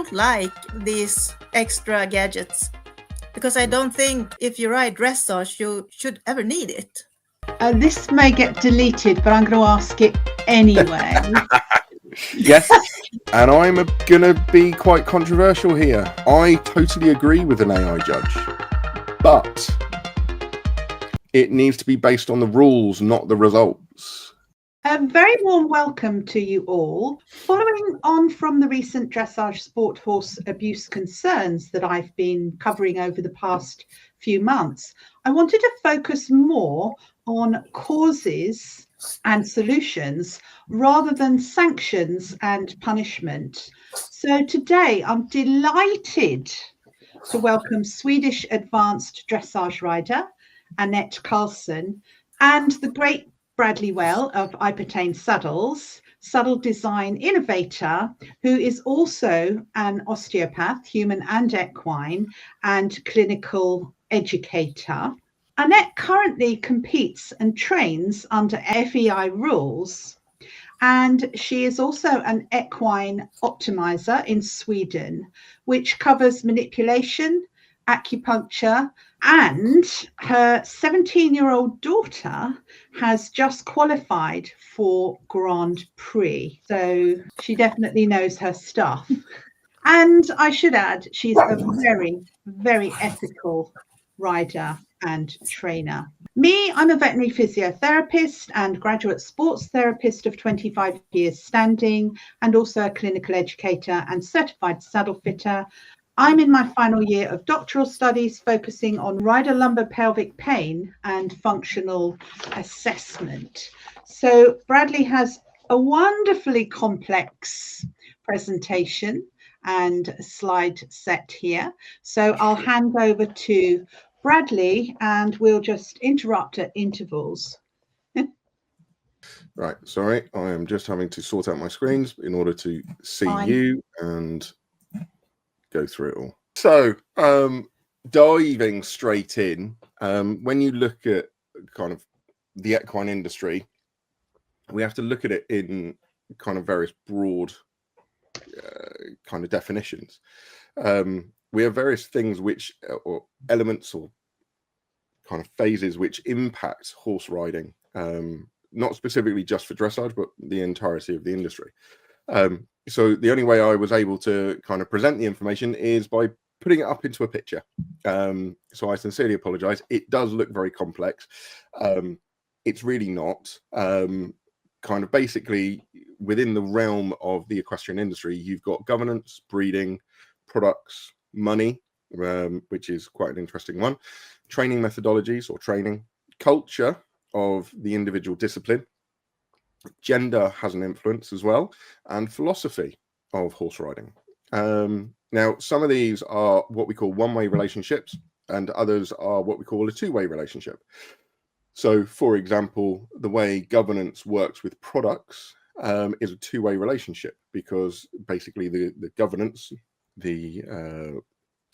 don't like these extra gadgets because I don't think if you ride dressage, you should ever need it. This may get deleted, but I'm going to ask it anyway. Yes, and I'm going to be quite controversial here. I totally agree with an AI judge, but it needs to be based on the rules, not the results. A very warm welcome to you all. Following on from the recent dressage sport horse abuse concerns that I've been covering over the past few months, I wanted to focus more on causes and solutions rather than sanctions and punishment. So today I'm delighted to welcome Swedish advanced dressage rider Anette Karlsson and the great Bradley Whale of Ipotane Saddles, saddle design innovator, who is also an osteopath, human and equine, and clinical educator. Anette currently competes and trains under FEI rules, and she is also an equine optimizer in Sweden, which covers manipulation, acupuncture, and her 17-year-old daughter has just qualified for Grand Prix. So she definitely knows her stuff. And I should add, she's a very, very ethical rider and trainer. Me, I'm a veterinary physiotherapist and graduate sports therapist of 25 years standing, and also a clinical educator and certified saddle fitter. I'm in my final year of doctoral studies focusing on rider lumbar pelvic pain and functional assessment. So Bradley has a wonderfully complex presentation and slide set here. So I'll hand over to Bradley and we'll just interrupt at intervals. Right, sorry, I am just having to sort out my screens in order to see Fine. you and go through it all. So, diving straight in, when you look at kind of the equine industry, we have to look at it in kind of various broad kind of definitions. We have various things which, or elements or kind of phases which impact horse riding, not specifically just for dressage, but the entirety of the industry. So the only way I was able to kind of present the information is by putting it up into a picture. So I sincerely apologize. It does look very complex. It's really not. Kind of basically within the realm of the equestrian industry, you've got governance, breeding, products, money, which is quite an interesting one, training methodologies or training, culture of the individual discipline, gender has an influence as well, and philosophy of horse riding. Now, some of these are what we call one-way relationships, and others are what we call a two-way relationship. So, for example, the way governance works with products is a two-way relationship, because basically the governance, the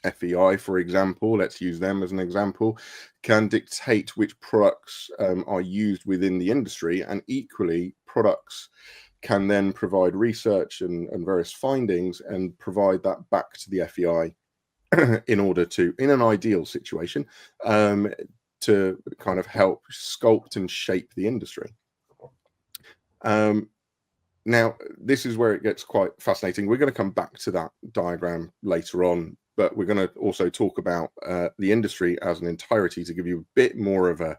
FEI, for example, let's use them as an example, can dictate which products are used within the industry, and equally products can then provide research and various findings and provide that back to the FEI in order to, in an ideal situation, to kind of help sculpt and shape the industry. Now, this is where it gets quite fascinating. We're going to come back to that diagram later on, but we're going to also talk about the industry as an entirety to give you a bit more of a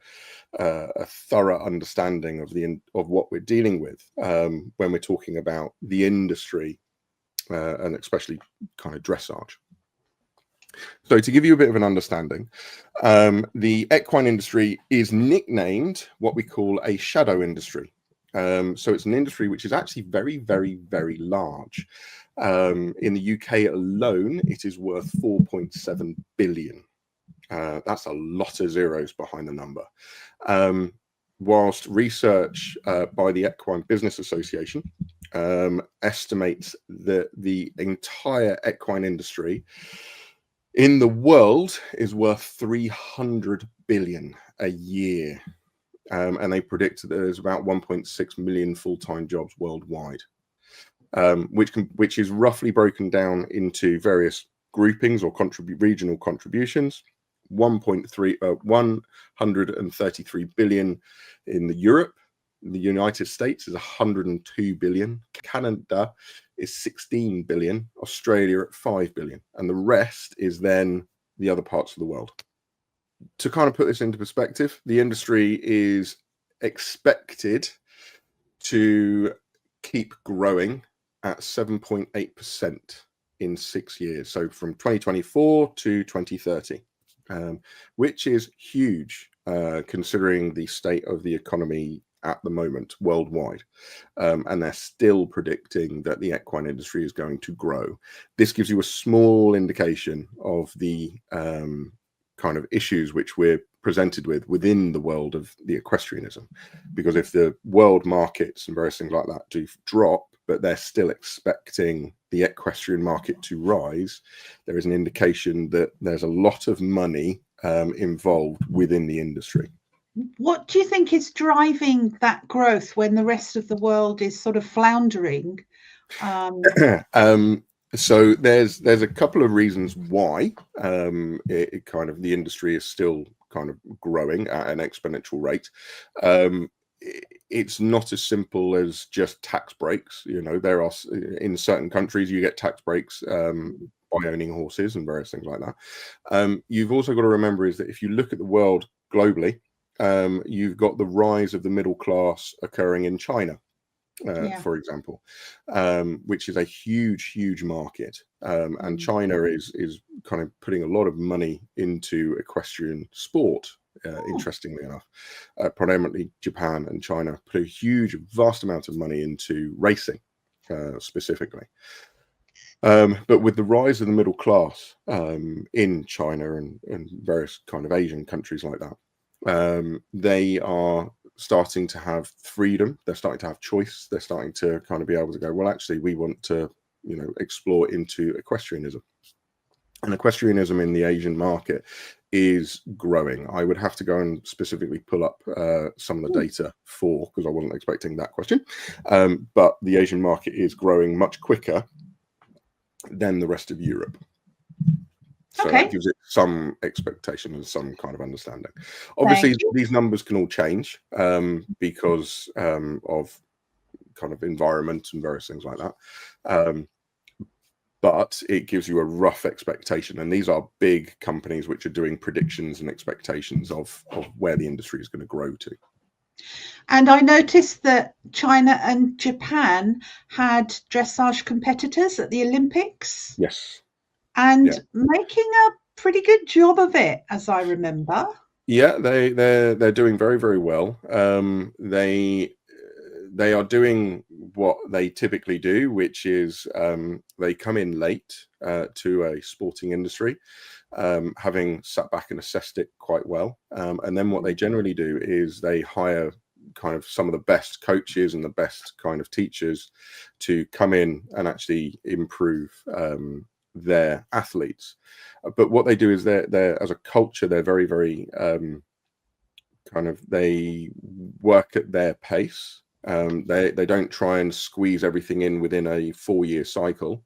thorough understanding of what we're dealing with when we're talking about the industry and especially kind of dressage. So to give you a bit of an understanding, the equine industry is nicknamed what we call a shadow industry. So it's an industry which is actually very, very, very large. In the UK alone, it is worth 4.7 billion. That's a lot of zeros behind the number. Whilst research by the Equine Business Association estimates that the entire equine industry in the world is worth 300 billion a year. And they predict that there's about 1.6 million full-time jobs worldwide. which is roughly broken down into various groupings or regional contributions. 133 billion in Europe. The United States is 102 billion. Canada is 16 billion. Australia at 5 billion. And the rest is then the other parts of the world. To kind of put this into perspective, the industry is expected to keep growing at 7.8% in 6 years. So from 2024 to 2030, which is huge considering the state of the economy at the moment worldwide. And they're still predicting that the equine industry is going to grow. This gives you a small indication of the kind of issues which we're presented with within the world of the equestrianism, because if the world markets and various things like that do drop, but they're still expecting the equestrian market to rise, there is an indication that there's a lot of money involved within the industry. What do you think is driving that growth when the rest of the world is sort of floundering? So there's a couple of reasons why it kind of the industry is still kind of growing at an exponential rate. It's not as simple as just tax breaks. You know, there are in certain countries you get tax breaks by owning horses and various things like that. You've also got to remember is that if you look at the world globally, you've got the rise of the middle class occurring in China. For example, which is a huge market, and China is kind of putting a lot of money into equestrian sport. Interestingly enough, predominantly Japan and China put a vast amount of money into racing, specifically. But with the rise of the middle class in China and various kind of Asian countries like that, they are starting to have freedom. They're starting to have choice. They're starting to kind of be able to go, well, actually, we want to, you know, explore into equestrianism. And equestrianism in the Asian market is growing. I would have to go and specifically pull up some of the data because I wasn't expecting that question. But the Asian market is growing much quicker than the rest of Europe. So that gives it some expectation and some kind of understanding. Obviously, these numbers can all change because of kind of environment and various things like that. But it gives you a rough expectation. And these are big companies which are doing predictions and expectations of where the industry is going to grow to. And I noticed that China and Japan had dressage competitors at the Olympics. Yes. And making a pretty good job of it, as I remember. Yeah, they're doing very well. They are doing what they typically do, which is they come in late to a sporting industry, having sat back and assessed it quite well. And then what they generally do is they hire kind of some of the best coaches and the best kind of teachers to come in and actually improve their athletes. But what they do is they're as a culture, they're very kind of, they work at their pace. They don't try and squeeze everything in within a 4-year cycle.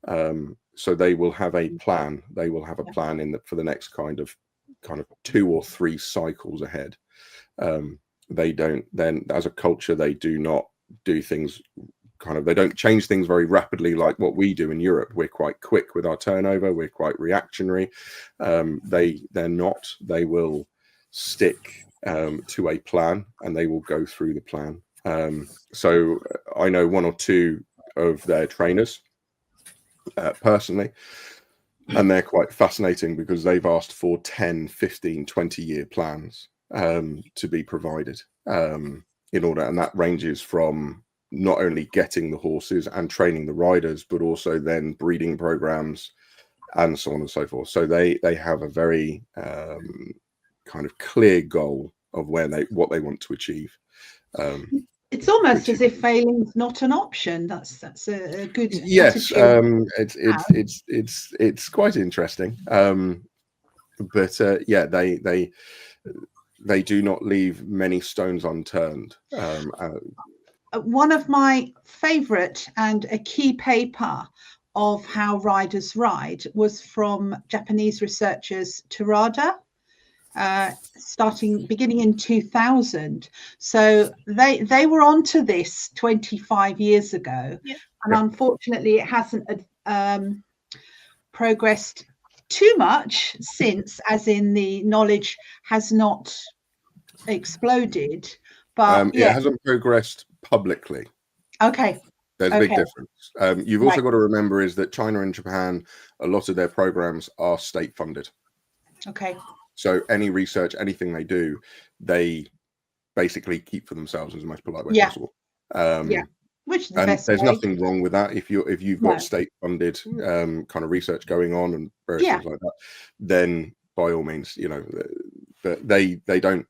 So they will have a plan. They will have a plan for the next kind of 2 or 3 cycles ahead. They don't then, as a culture, they do not do things they don't change things very rapidly like what we do in Europe. We're quite quick with our turnover. We're quite reactionary. They're not. They will stick to a plan and they will go through the plan. So I know 1 or 2 of their trainers personally, and they're quite fascinating because they've asked for 10, 15, 20-year plans to be provided in order. And that ranges from not only getting the horses and training the riders, but also then breeding programs and so on and so forth. So they have a very kind of clear goal of what they want to achieve. It's almost as if failing's not an option. That's a good attitude. It's quite interesting. But they do not leave many stones unturned. one of my favorite and a key paper of how riders ride was from Japanese researchers Terada, beginning in 2000. So they were onto this 25 years ago, and unfortunately it hasn't progressed too much since, as in the knowledge has not exploded. But it hasn't progressed publicly. Okay. There's a big difference. You've also got to remember is that China and Japan, a lot of their programs are state funded. Okay. So any research, anything they do, they basically keep for themselves as the most polite way possible. Which is the best there's way. nothing wrong with that. If you've got state funded kind of research going on and various things like that, then by all means, you know, but they don't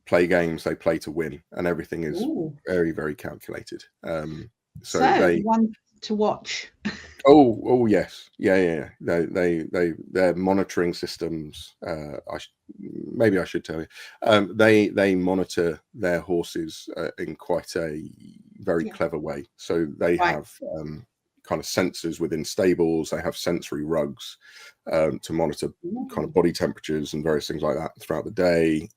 play games, they play to win, and everything is very, very calculated. So they one to watch. Oh yes, yeah. Their monitoring systems. Maybe I should tell you. They monitor their horses in quite a very clever way. So they have kind of sensors within stables. They have sensory rugs to monitor kind of body temperatures and various things like that throughout the day,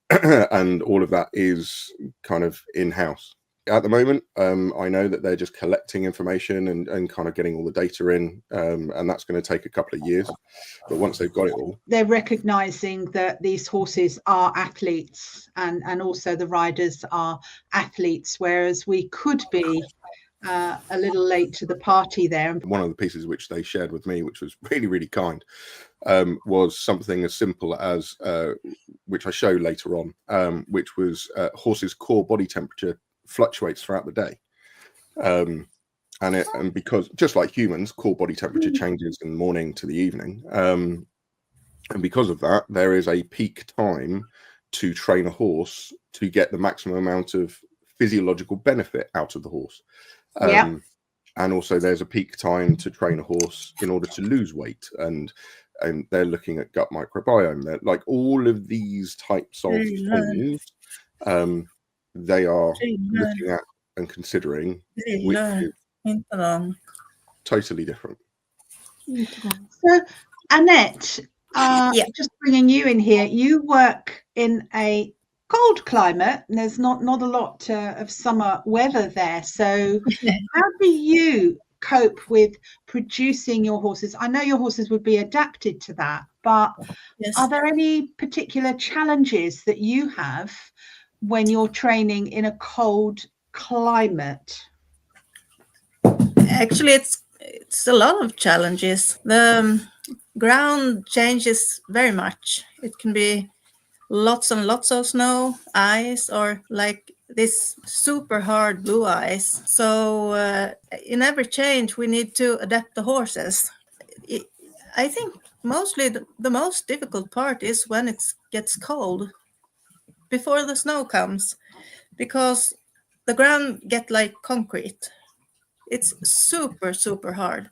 and all of that is kind of in-house. At the moment, I know that they're just collecting information and kind of getting all the data in, and that's going to take a couple of years. But once they've got it all, they're recognizing that these horses are athletes, and also the riders are athletes, whereas we could be a little late to the party there. One of the pieces which they shared with me, which was really, really kind, was something as simple as, which I show later on, which was horses' core body temperature fluctuates throughout the day, and because just like humans, core body temperature changes in the morning to the evening, and because of that, there is a peak time to train a horse to get the maximum amount of physiological benefit out of the horse. And also there's a peak time to train a horse in order to lose weight, and they're looking at gut microbiome. They're like all of these types of things. They are looking at and considering, which is totally different. So, Annette, just bringing you in here, you work in a cold climate, and there's not a lot of summer weather there. So how do you cope with producing your horses? I know your horses would be adapted to that, but are there any particular challenges that you have when you're training in a cold climate? Actually, it's a lot of challenges. The ground changes very much. It can be lots and lots of snow, ice, or like this super hard blue ice. So in every change, we need to adapt the horses. I think mostly the most difficult part is when it gets cold, before the snow comes, because the ground get like concrete. It's super, super hard.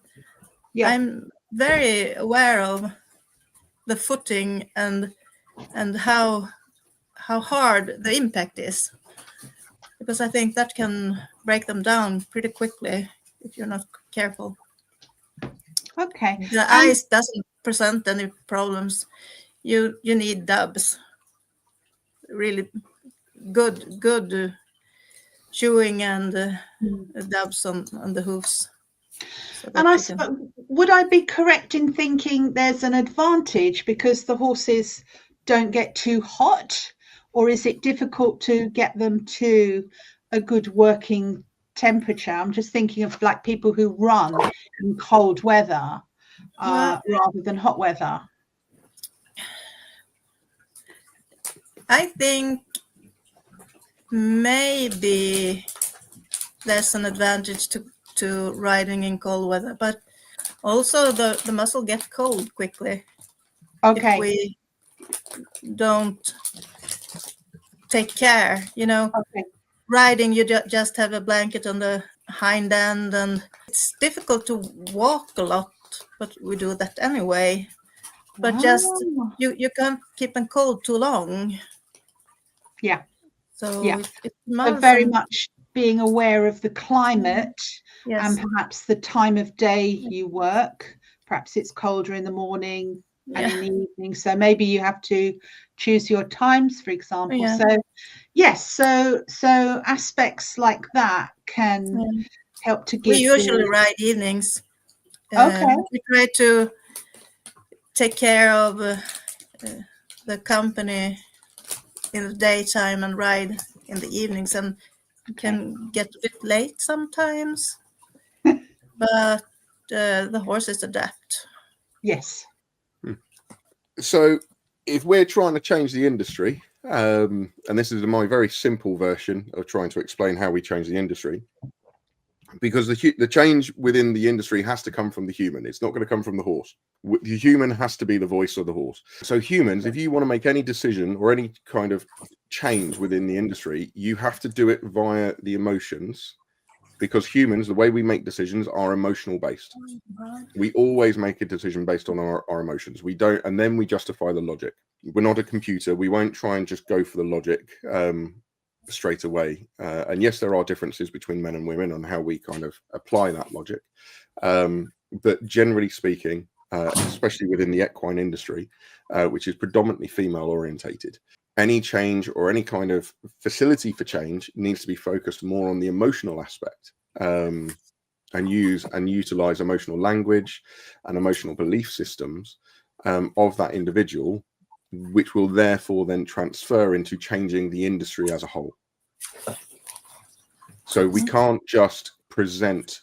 I'm very aware of the footing and how hard the impact is, because I think that can break them down pretty quickly if you're not careful. Okay. The ice doesn't present any problems. You need dubs, really good chewing and dubs on the hooves. So and would I be correct in thinking there's an advantage because the horses don't get too hot, or is it difficult to get them to a good working temperature? I'm just thinking of like people who run in cold weather rather than hot weather. I think maybe there's an advantage to riding in cold weather, but also the muscle gets cold quickly. Okay. If we don't take care, riding, you just have a blanket on the hind end, and it's difficult to walk a lot, but we do that anyway. But just you can't keep them cold too long. Yeah. So so very much being aware of the climate Yes. and perhaps the time of day you work. Perhaps it's colder in the morning and in the evening. So maybe you have to choose your times, for example. Yeah. So yes, so aspects like that can help to give. We usually ride evenings. Okay. We try to take care of the company in the daytime and ride in the evenings, and can get a bit late sometimes, but the horses adapt. Yes. So if we're trying to change the industry, and this is my very simple version of trying to explain how we change the industry, because the change within the industry has to come from the human. It's not going to come from the horse. The human has to be the voice of the horse. So humans, if you want to make any decision or any kind of change within the industry, you have to do it via the emotions, because humans, the way we make decisions, are emotional based. We always make a decision based on our emotions. We don't, and then we justify the logic. We're not a computer. We won't try and just go for the logic straight away. And yes, there are differences between men and women on how we kind of apply that logic. But generally speaking, especially within the equine industry, which is predominantly female orientated, any change or any kind of facility for change needs to be focused more on the emotional aspect, and utilize emotional language and emotional belief systems of that individual, which will therefore then transfer into changing the industry as a whole. So we can't just present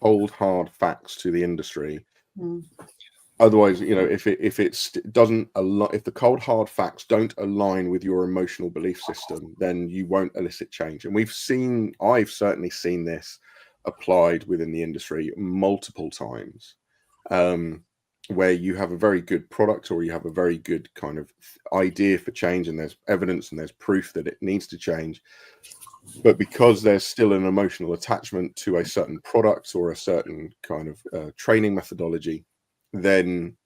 cold, hard facts to the industry. Otherwise, you know, if the cold hard facts don't align with your emotional belief system, then you won't elicit change. And I've certainly seen this applied within the industry multiple times, where you have a very good product or you have a very good kind of idea for change, and there's evidence and there's proof that it needs to change. But because there's still an emotional attachment to a certain product or a certain kind of training methodology, then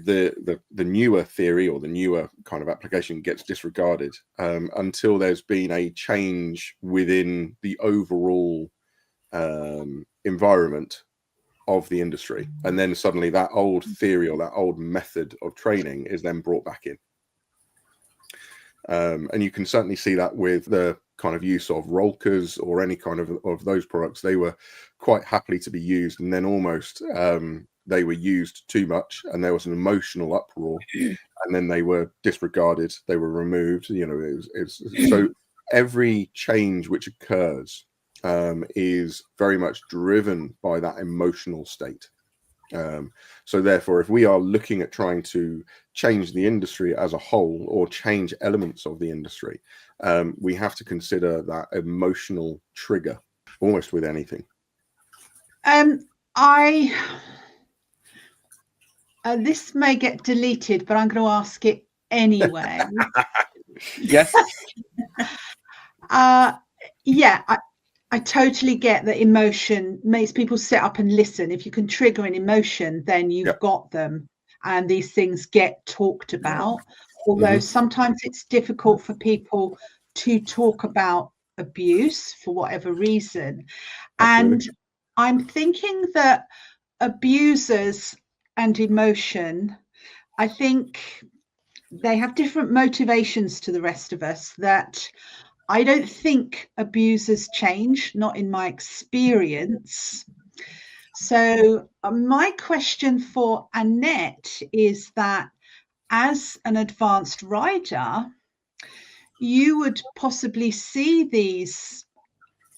the newer theory or the newer kind of application gets disregarded until there's been a change within the overall environment of the industry, and then suddenly that old theory or that old method of training is then brought back in. And you can certainly see that with the kind of use of Rolkers or any kind of those products. They were quite happily to be used, and then almost they were used too much, and there was an emotional uproar, and then they were disregarded. They were removed. You know, so every change which occurs is very much driven by that emotional state. So therefore, if we are looking at trying to change the industry as a whole or change elements of the industry, we have to consider that emotional trigger almost with anything. This may get deleted, but I'm going to ask it anyway. Yes. Yeah, I totally get that emotion makes people sit up and listen. If you can trigger an emotion, then you've got them, and these things get talked about. Although sometimes it's difficult for people to talk about abuse for whatever reason. Absolutely. And I'm thinking that abusers and emotion, I think they have different motivations to the rest of us, that I don't think abusers change, not in my experience. So my question for Annette is that as an advanced rider, you would possibly see these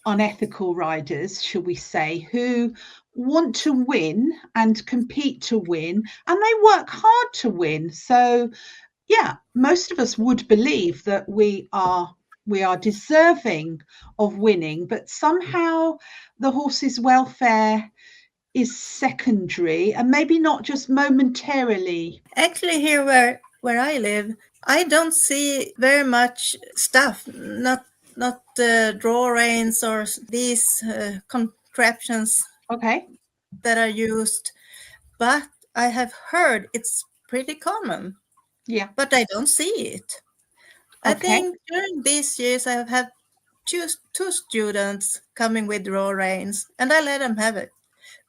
unethical riders, shall we say, who want to win and compete to win, and they work hard to win. So yeah, most of us would believe that we are deserving of winning, but somehow the horse's welfare is secondary, and maybe not just momentarily. Actually, here where I live, I don't see very much stuff, not draw reins or these contraptions that are used, but I have heard it's pretty common. Yeah, but I don't see it. I think during these years I have had two students coming with draw reins, and I let them have it.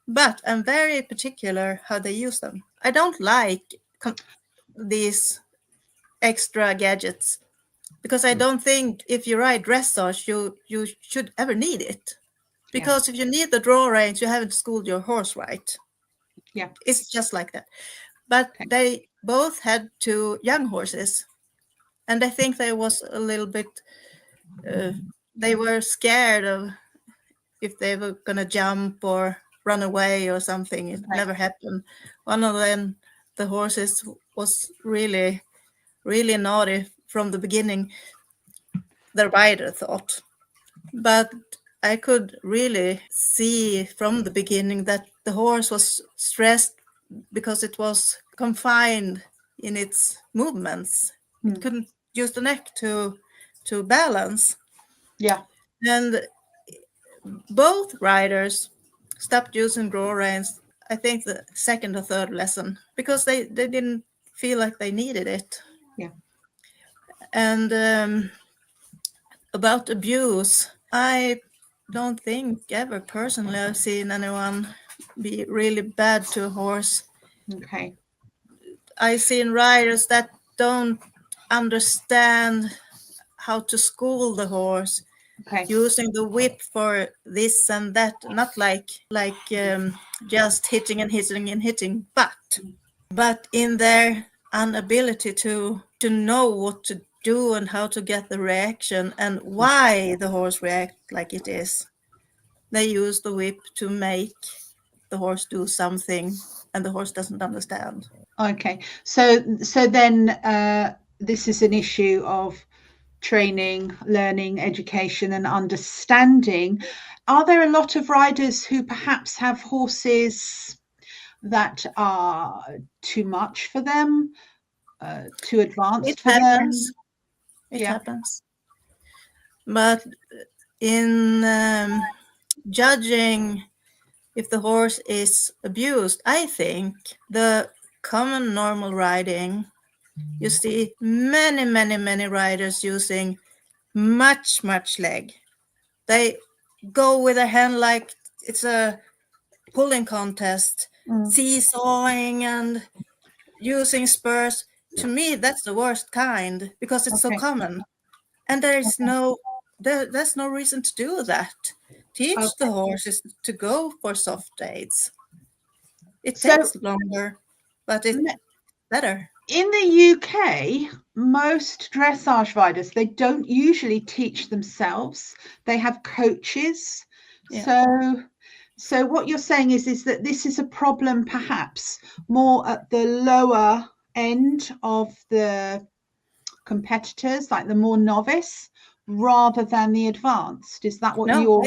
But I'm very particular how they use them. I don't like these extra gadgets because I don't think if you ride dressage, you should ever need it. Because if you need the draw reins, you haven't schooled your horse right. Yeah. It's just like that. But they both had two young horses, and I think they was a little bit, they were scared of if they were going to jump or run away or something. It never happened. One of them, the horses, was really, really naughty from the beginning, the rider thought. But I could really see from the beginning that the horse was stressed because it was confined in its movements. It couldn't use the neck to balance. Yeah. And both riders stopped using draw reins, I think the second or third lesson, because they didn't feel like they needed it. Yeah. And about abuse, I don't think ever personally I've seen anyone be really bad to a horse. Okay. I've seen riders that don't understand how to school the horse, using the whip for this and that, not like just hitting and hitting and hitting, but in their inability to know what to do and how to get the reaction and why the horse reacts like it is. They use the whip to make the horse do something, and the horse doesn't understand. Okay, so then this is an issue of training, learning, education, and understanding. Are there a lot of riders who perhaps have horses that are too much for them, too advanced for them? It happens. But in judging if the horse is abused, I think the common normal riding, you see many riders using much leg. They go with a hand like it's a pulling contest, seesawing and using spurs. To me, that's the worst kind because it's so common, and there's no reason to do that. Teach the horses to go for soft aids. It takes longer, but it's better. In the UK, most dressage riders, they don't usually teach themselves. They have coaches. Yeah. So what you're saying is that this is a problem perhaps more at the lower end of the competitors, like the more novice, rather than the advanced. Is that what you're...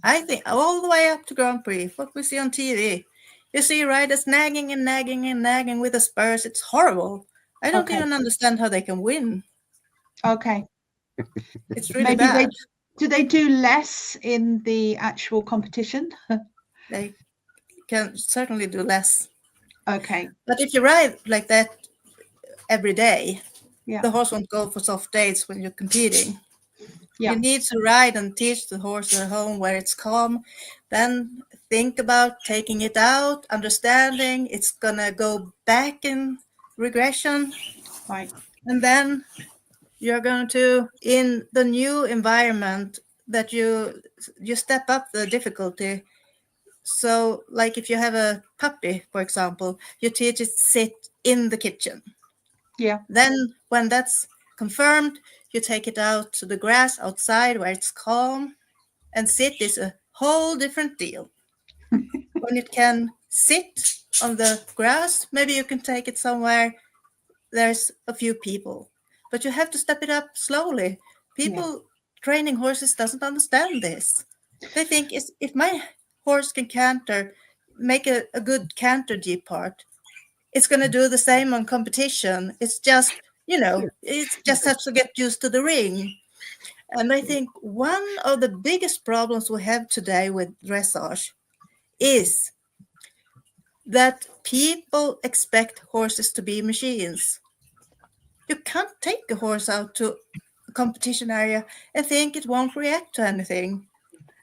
I think all the way up to Grand Prix, what we see on TV. You see riders nagging with the spurs. It's horrible. I don't even understand how they can win. Okay. It's really bad. Do they do less in the actual competition? They can certainly do less. Okay. But if you ride like that every day, the horse won't go for soft days when you're competing. You need to ride and teach the horse at home where it's calm. Then think about taking it out, understanding it's going to go back in regression. Right. And then you're going to, in the new environment, that you step up the difficulty. So like if you have a puppy, for example, you teach it sit in the kitchen. Yeah. Then when that's confirmed, you take it out to the grass outside where it's calm, and sit is a whole different deal. When it can sit on the grass, maybe you can take it somewhere there's a few people, but you have to step it up slowly. People training horses doesn't understand this. They think if my horse can canter, make a good canter G part, it's going to do the same on competition. It's just, it just has to get used to the ring. And I think one of the biggest problems we have today with dressage is that people expect horses to be machines. You can't take a horse out to a competition area and think it won't react to anything.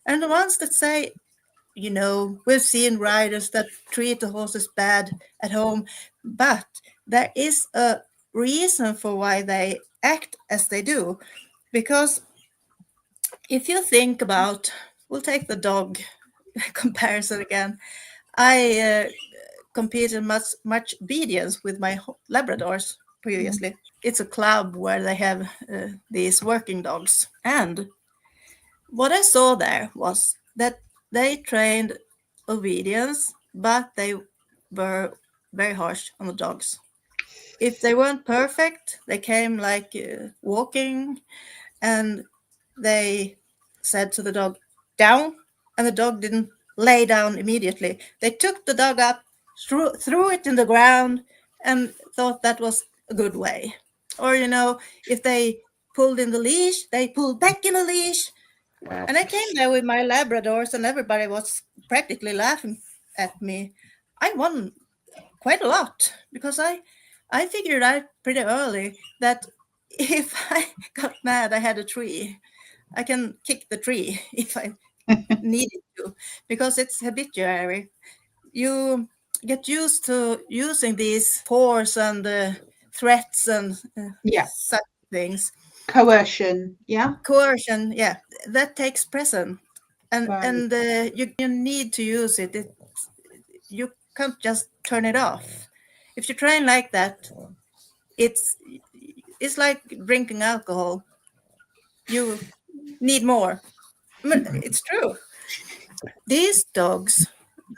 And the ones that say, we've seen riders that treat the horses bad at home, but there is a reason for why they act as they do. Because if you think about, we'll take the dog comparison again. I competed much obedience with my Labradors previously. It's a club where they have these working dogs. And what I saw there was that they trained obedience, but they were very harsh on the dogs. If they weren't perfect, they came like walking, and they said to the dog, down, and the dog didn't lay down immediately. They took the dog up, threw it in the ground, and thought that was a good way. Or, if they pulled in the leash, they pulled back in the leash. And I came there with my Labradors, and everybody was practically laughing at me. I won quite a lot because I figured out pretty early that if I got mad, I had a tree. I can kick the tree if I needed to, because it's habituary. You get used to using these force and threats and such things. Coercion, Coercion, that takes precedent, and you need to use it. You can't just turn it off. If you train like that, it's like drinking alcohol. You need more. It's true. These dogs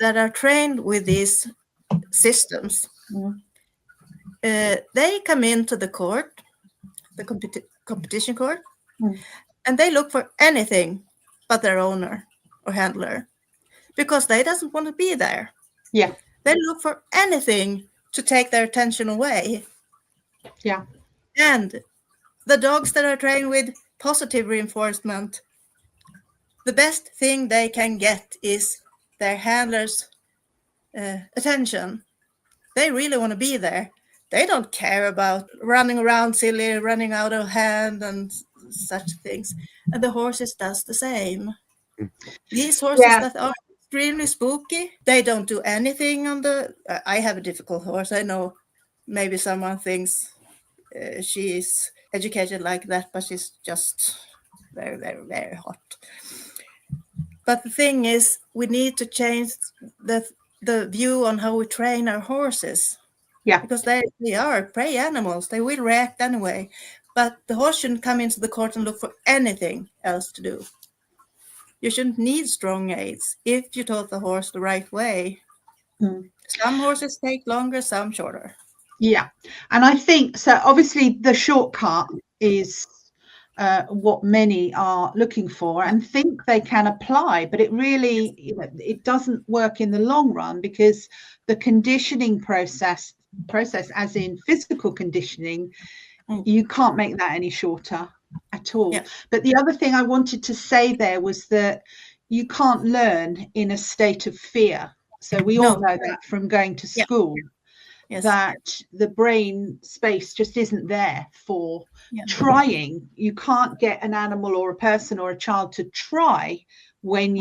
that are trained with these systems, they come into the court, the competition court, and they look for anything but their owner or handler, because they doesn't want to be there. Yeah. They look for anything to take their attention away. Yeah. And the dogs that are trained with positive reinforcement, the best thing they can get is their handler's attention. They really want to be there. They don't care about running around silly, running out of hand and such things. And the horses does the same. These horses that are extremely spooky, they don't do anything on the... I have a difficult horse. I know maybe someone thinks she's educated like that, but she's just very, very, very hot. But the thing is, we need to change the view on how we train our horses. Yeah. Because they are prey animals. They will react anyway. But the horse shouldn't come into the court and look for anything else to do. You shouldn't need strong aids if you taught the horse the right way. Some horses take longer, some shorter. Yeah. And I think, so obviously the shortcut is what many are looking for and think they can apply, but it really, it doesn't work in the long run, because the conditioning process as in physical conditioning, you can't make that any shorter at all. Yeah. But the other thing I wanted to say there was that you can't learn in a state of fear. So we all know that from going to school. Yes. That the brain space just isn't there for trying. You can't get an animal or a person or a child to try when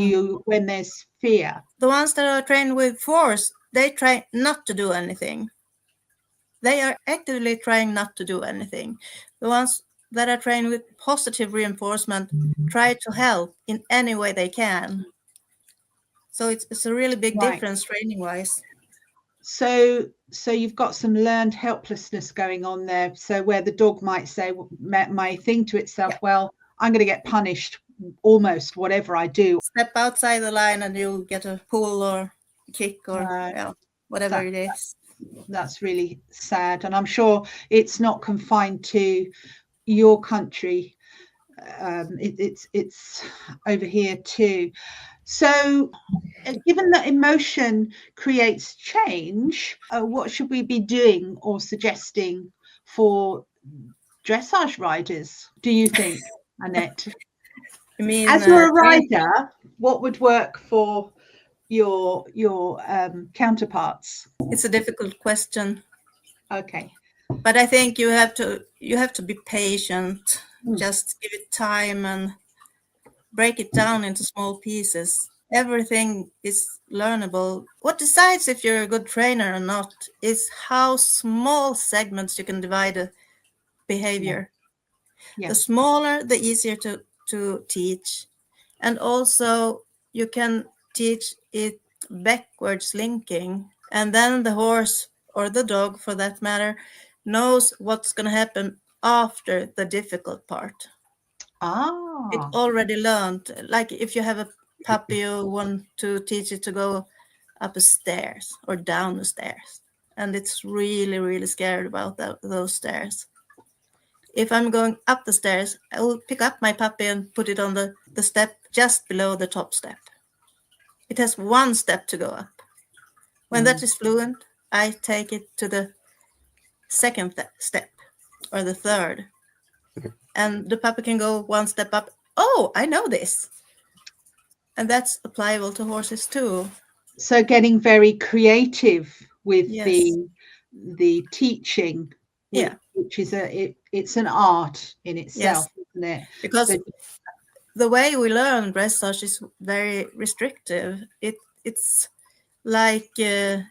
there's fear. The ones that are trained with force, they try not to do anything. They are actively trying not to do anything. The ones that are trained with positive reinforcement try to help in any way they can. So it's a really big difference training wise. So you've got some learned helplessness going on there. So where the dog might say, might think to itself, well, I'm going to get punished almost whatever I do. Step outside the line and you'll get a pull or kick or whatever it is. That's really sad. And I'm sure it's not confined to your country. It's over here too. So given that emotion creates change, what should we be doing or suggesting for dressage riders, do you think, Annette? I mean, as you're a rider, what would work for your counterparts? It's a difficult question. Okay. But I think you have to be patient just give it time and break it down into small pieces. Everything is learnable. What decides if you're a good trainer or not is how small segments you can divide a behavior. Yeah. The smaller, the easier to teach. And also you can teach it backwards linking. And then the horse, or the dog for that matter, knows what's going to happen after the difficult part. It already learned. Like if you have a puppy, you want to teach it to go up the stairs or down the stairs, and it's really, really scared about those stairs. If I'm going up the stairs, I will pick up my puppy and put it on the step just below the top step. It has one step to go up. When that is fluent, I take it to the second step or the third. And the puppy can go one step up. Oh, I know this. And that's applicable to horses too. So getting very creative with Yes. the teaching, which is it's an art in itself, isn't it? Because the way we learn dressage is very restrictive. It's like the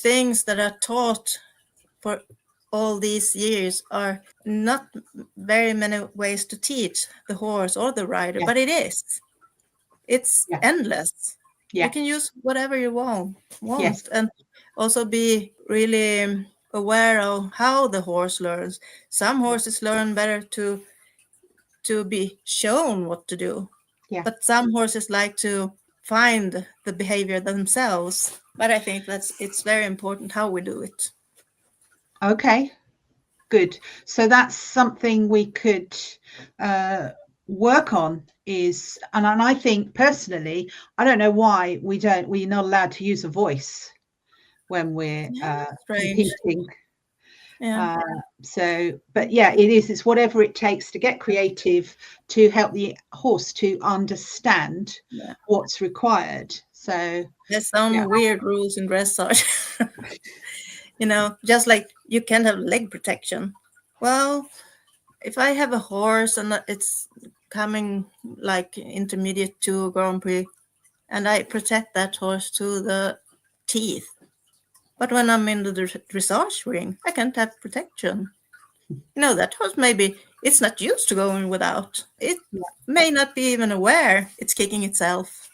things that are taught for all these years are not very many ways to teach the horse or the rider, but it is. It's endless. You can use whatever you want, and also be really aware of how the horse learns. Some horses learn better to be shown what to do, but some horses like to find the behavior themselves. But I think it's very important how we do it. Okay, good. So that's something we could work on. And I think personally, I don't know why we're not allowed to use a voice when we're competing. But it's whatever it takes to get creative to help the horse to understand what's required. So there's some weird rules in dressage. Just like you can't have leg protection. Well, if I have a horse and it's coming like intermediate to Grand Prix, and I protect that horse to the teeth, but when I'm in the dressage ring, I can't have protection. That horse maybe it's not used to going without. It may not be even aware it's kicking itself.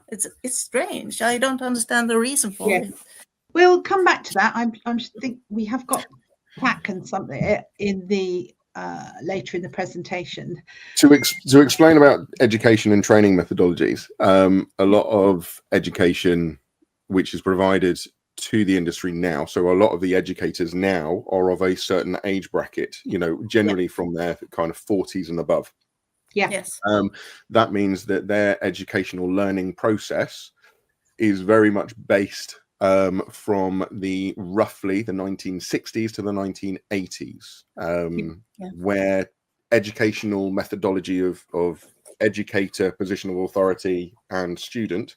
It's strange. I don't understand the reason for it. We'll come back to that. I think we have got plaque and something in the later in the presentation. To explain about education and training methodologies, a lot of education which is provided to the industry now, so a lot of the educators now are of a certain age bracket, generally from their kind of 40s and above. That means that their educational learning process is very much based from roughly the 1960s to the 1980s, where educational methodology of educator, position of authority, and student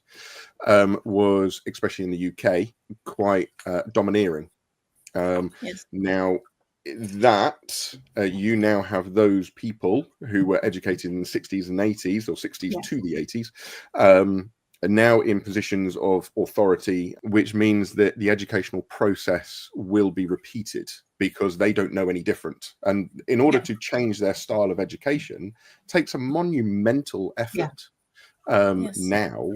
was, especially in the UK, quite domineering. Now that you now have those people who were educated in the 60s and 80s, or 60s to the 80s, are now in positions of authority, which means that the educational process will be repeated because they don't know any different. And in order to change their style of education, takes a monumental effort. Now,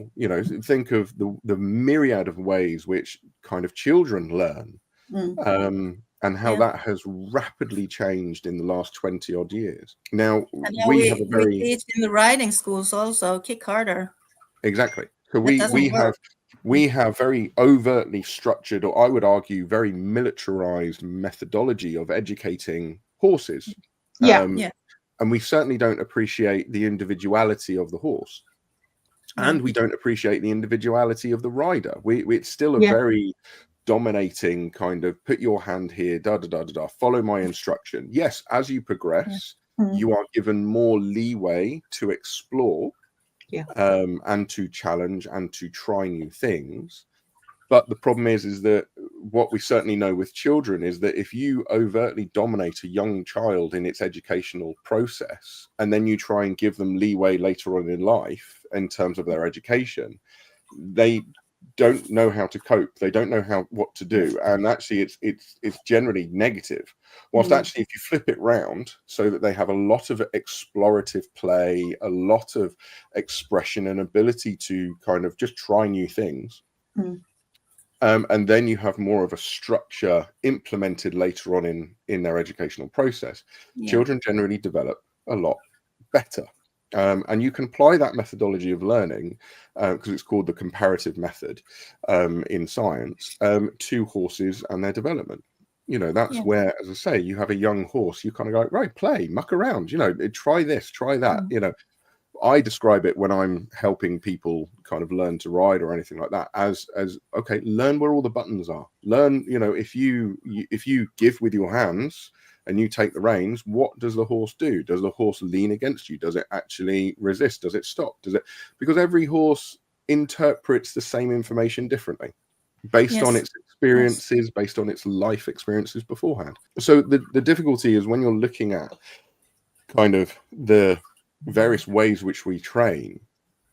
think of the myriad of ways which kind of children learn, and how that has rapidly changed in the last 20 odd years. Now, we have a very... We teach in the riding schools also, kick harder. Exactly. So we have very overtly structured, or I would argue very militarized methodology of educating horses. And we certainly don't appreciate the individuality of the horse. And we don't appreciate the individuality of the rider. It's still a very dominating kind of put your hand here, follow my instruction. Yes, as you progress, you are given more leeway to explore. And to challenge and to try new things, But the problem is that what we certainly know with children is that if you overtly dominate a young child in its educational process, and then you try and give them leeway later on in life in terms of their education, they don't know how to cope. They don't know what to do, and actually it's generally negative. Whilst actually, if you flip it round so that they have a lot of explorative play, a lot of expression and ability to kind of just try new things, and then you have more of a structure implemented later on in their educational process, children generally develop a lot better. And you can apply that methodology of learning, because it's called the comparative method in science, to horses and their development. You know, that's where, as I say, you have a young horse, you kind of go, right, play, muck around, you know, try this, try that. You know, I describe it when I'm helping people kind of learn to ride or anything like that as okay, learn where all the buttons are. Learn, you know, if you give with your hands and you take the reins, what does the horse do? Does the horse lean against you? Does it actually resist? Does it stop? Does it? Because every horse interprets the same information differently based on its experiences, based on its life experiences beforehand. So the difficulty is when you're looking at kind of the various ways which we train,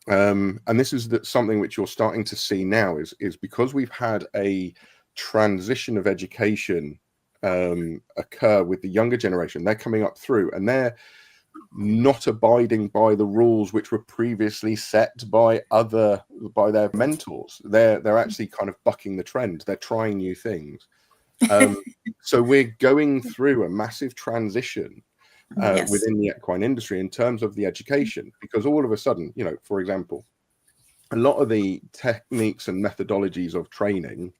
and this is something which you're starting to see now is because we've had a transition of education occur with the younger generation. They're coming up through and they're not abiding by the rules which were previously set by their mentors. They're actually kind of bucking the trend. They're trying new things. So we're going through a massive transition within the equine industry in terms of the education, because all of a sudden, you know, for example, a lot of the techniques and methodologies of training,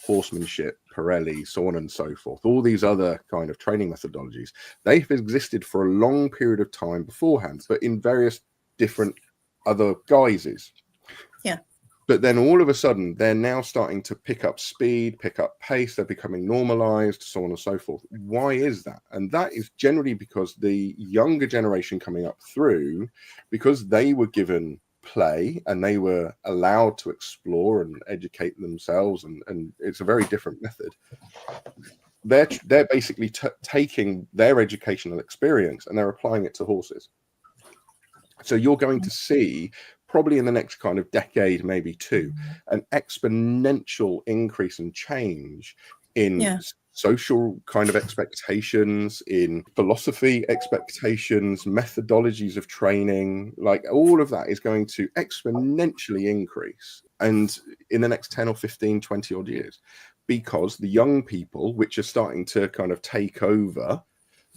horsemanship, Pirelli, so on and so forth, all these other kind of training methodologies, they've existed for a long period of time beforehand, but in various different other guises. But then all of a sudden, they're now starting to pick up speed, pick up pace. They're becoming normalized, so on and so forth. Why is that? And that is generally because the younger generation coming up through, because they were given play and they were allowed to explore and educate themselves, and it's a very different method. They're basically taking their educational experience and they're applying it to horses. So you're going to see, probably in the next kind of decade, maybe two, an exponential increase and change in social kind of expectations, in philosophy expectations, methodologies of training. Like all of that is going to exponentially increase, and in the next 10 or 15, 20 odd years, because the young people, which are starting to kind of take over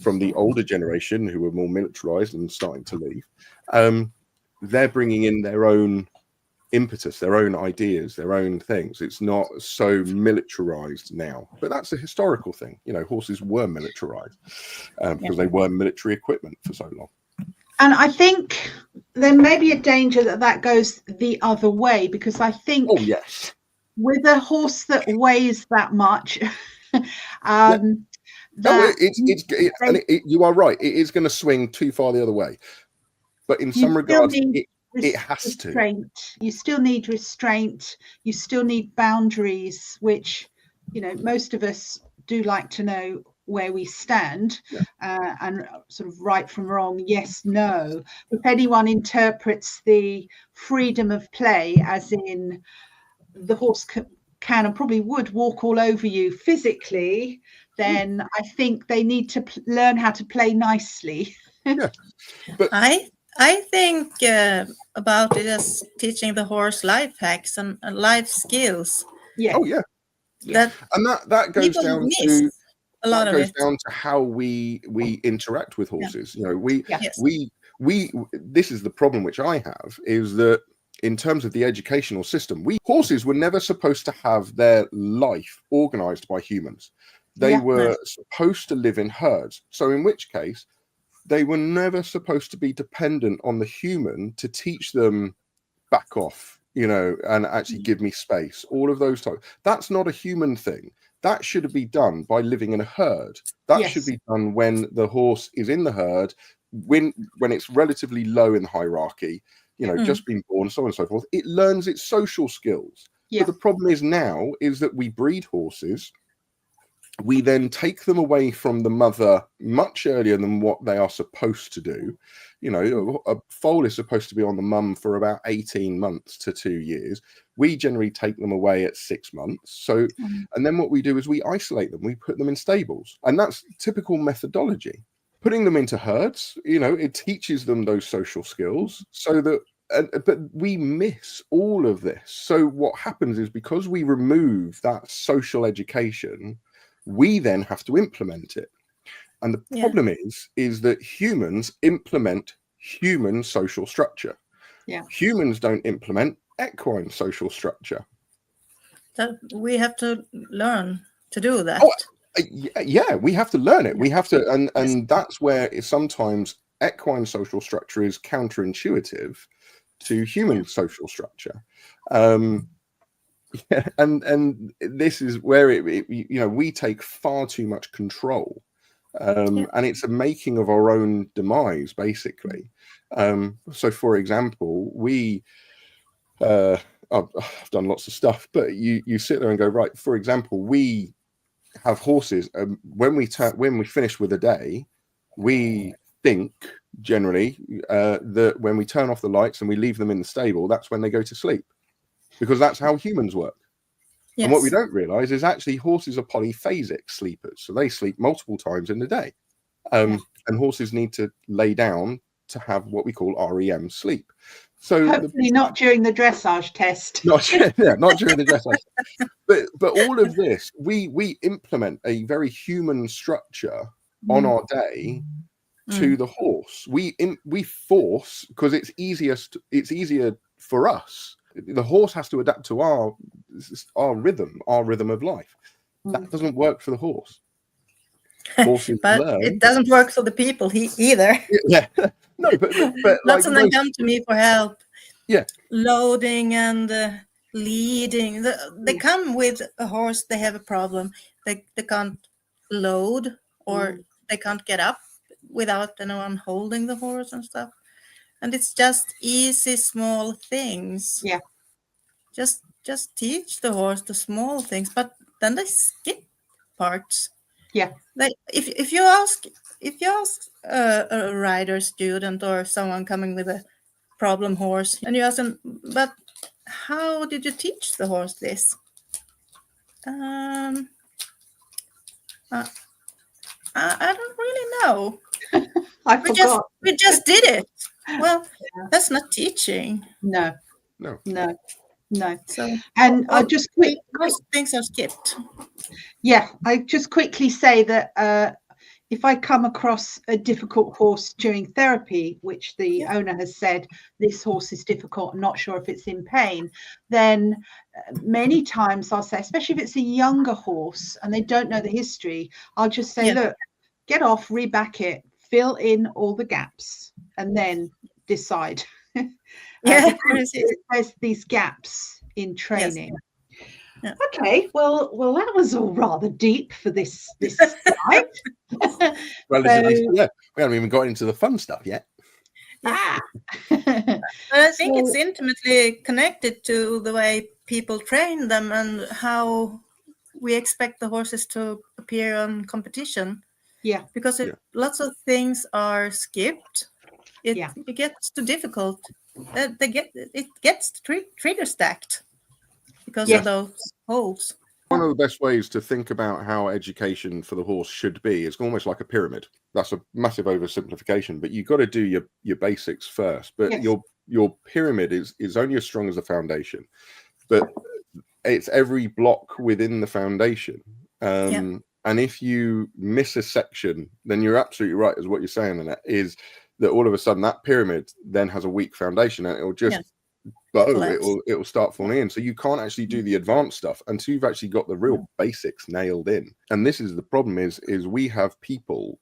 from the older generation who were more militarized and starting to leave, they're bringing in their own impetus, their own ideas, their own things. It's not so militarized now, but that's a historical thing. You know, horses were militarized because they were military equipment for so long. And I think there may be a danger that goes the other way, because I think with a horse that weighs that much, you are right. It is going to swing too far the other way. But in some regards, it has to. You still need restraint. You still need boundaries, which, you know, most of us do like to know where we stand, and sort of right from wrong, yes, no. If anyone interprets the freedom of play as in the horse can and probably would walk all over you physically, then I think they need to learn how to play nicely. But I think about it as teaching the horse life hacks and life skills. That goes down to a lot of it. Down to how we interact with horses. You know, we this is the problem which I have, is that in terms of the educational system, horses were never supposed to have their life organized by humans. They were supposed to live in herds. So in which case, they were never supposed to be dependent on the human to teach them back off, you know, and actually give me space. All of those types. That's not a human thing. That should be done by living in a herd. That should be done when the horse is in the herd, when it's relatively low in the hierarchy, you know, just been born, so on and so forth. It learns its social skills. But the problem is now is that we breed horses. We then take them away from the mother much earlier than what they are supposed to do. You know, a foal is supposed to be on the mum for about 18 months to 2 years. We generally take them away at 6 months. So, and then what we do is we isolate them. We put them in stables. And that's typical methodology. Putting them into herds, you know, it teaches them those social skills so that, but we miss all of this. So what happens is because we remove that social education, we then have to implement it. And the problem is that humans implement human social structure. Humans don't implement equine social structure. So we have to learn to do that. Yeah, we have to learn it. We have to, and that's where sometimes equine social structure is counterintuitive to human social structure. And this is where it you know, we take far too much control, and it's a making of our own demise, basically. So for example, I've done lots of stuff, but you sit there and go, right, for example, we have horses, when we finish with a day, we think generally that when we turn off the lights and we leave them in the stable, that's when they go to sleep, because that's how humans work. And what we don't realize is actually horses are polyphasic sleepers, so they sleep multiple times in the day. And horses need to lay down to have what we call REM sleep. So hopefully not during the dressage test. Not during the dressage. But all of this, we implement a very human structure on our day to the horse. We force, because it's easier for us. The horse has to adapt to our rhythm of life. That doesn't work for the horse. Horses but learn. It doesn't work for the people either. Yeah. No, but lots of them come to me for help. Yeah. Loading and leading. They come with a horse. They have a problem. They can't load, or they can't get up without anyone holding the horse and stuff. And it's just easy, small things. Yeah. Just teach the horse the small things, but then they skip parts. Yeah. If you ask a rider student or someone coming with a problem horse, and you ask them, but how did you teach the horse this? I don't really know. We just did it. Well, that's not teaching. No. So, and I just most things are skipped. Yeah, I just quickly say that if I come across a difficult horse during therapy, which the owner has said, this horse is difficult, I'm not sure if it's in pain, then many times I'll say, especially if it's a younger horse and they don't know the history, I'll just say, look, get off, reback it, fill in all the gaps, and then decide. There's these gaps in training. Yeah. Okay, well, that was all rather deep for this slide. Well, we haven't even got into the fun stuff yet. I think it's intimately connected to the way people train them and how we expect the horses to appear on competition. Yeah, because lots of things are skipped. It gets too difficult. It gets trigger stacked because of those holes. One of the best ways to think about how education for the horse should be is almost like a pyramid. That's a massive oversimplification, but you've got to do your basics first. But your pyramid is only as strong as the foundation, but it's every block within the foundation. And if you miss a section, then you're absolutely right, as what you're saying, Annette, is that all of a sudden that pyramid then has a weak foundation and it'll just it'll start falling in. So you can't actually do the advanced stuff until you've actually got the real basics nailed in. And this is the problem is we have people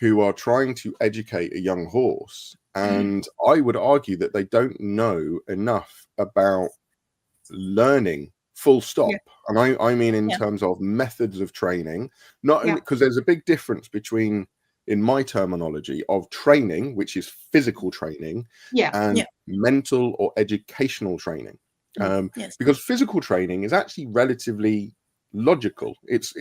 who are trying to educate a young horse, and I would argue that they don't know enough about learning, full stop. And I mean in terms of methods of training, not because there's a big difference between, in my terminology, of training, which is physical training, and mental or educational training. Yes. Because physical training is actually relatively logical. It's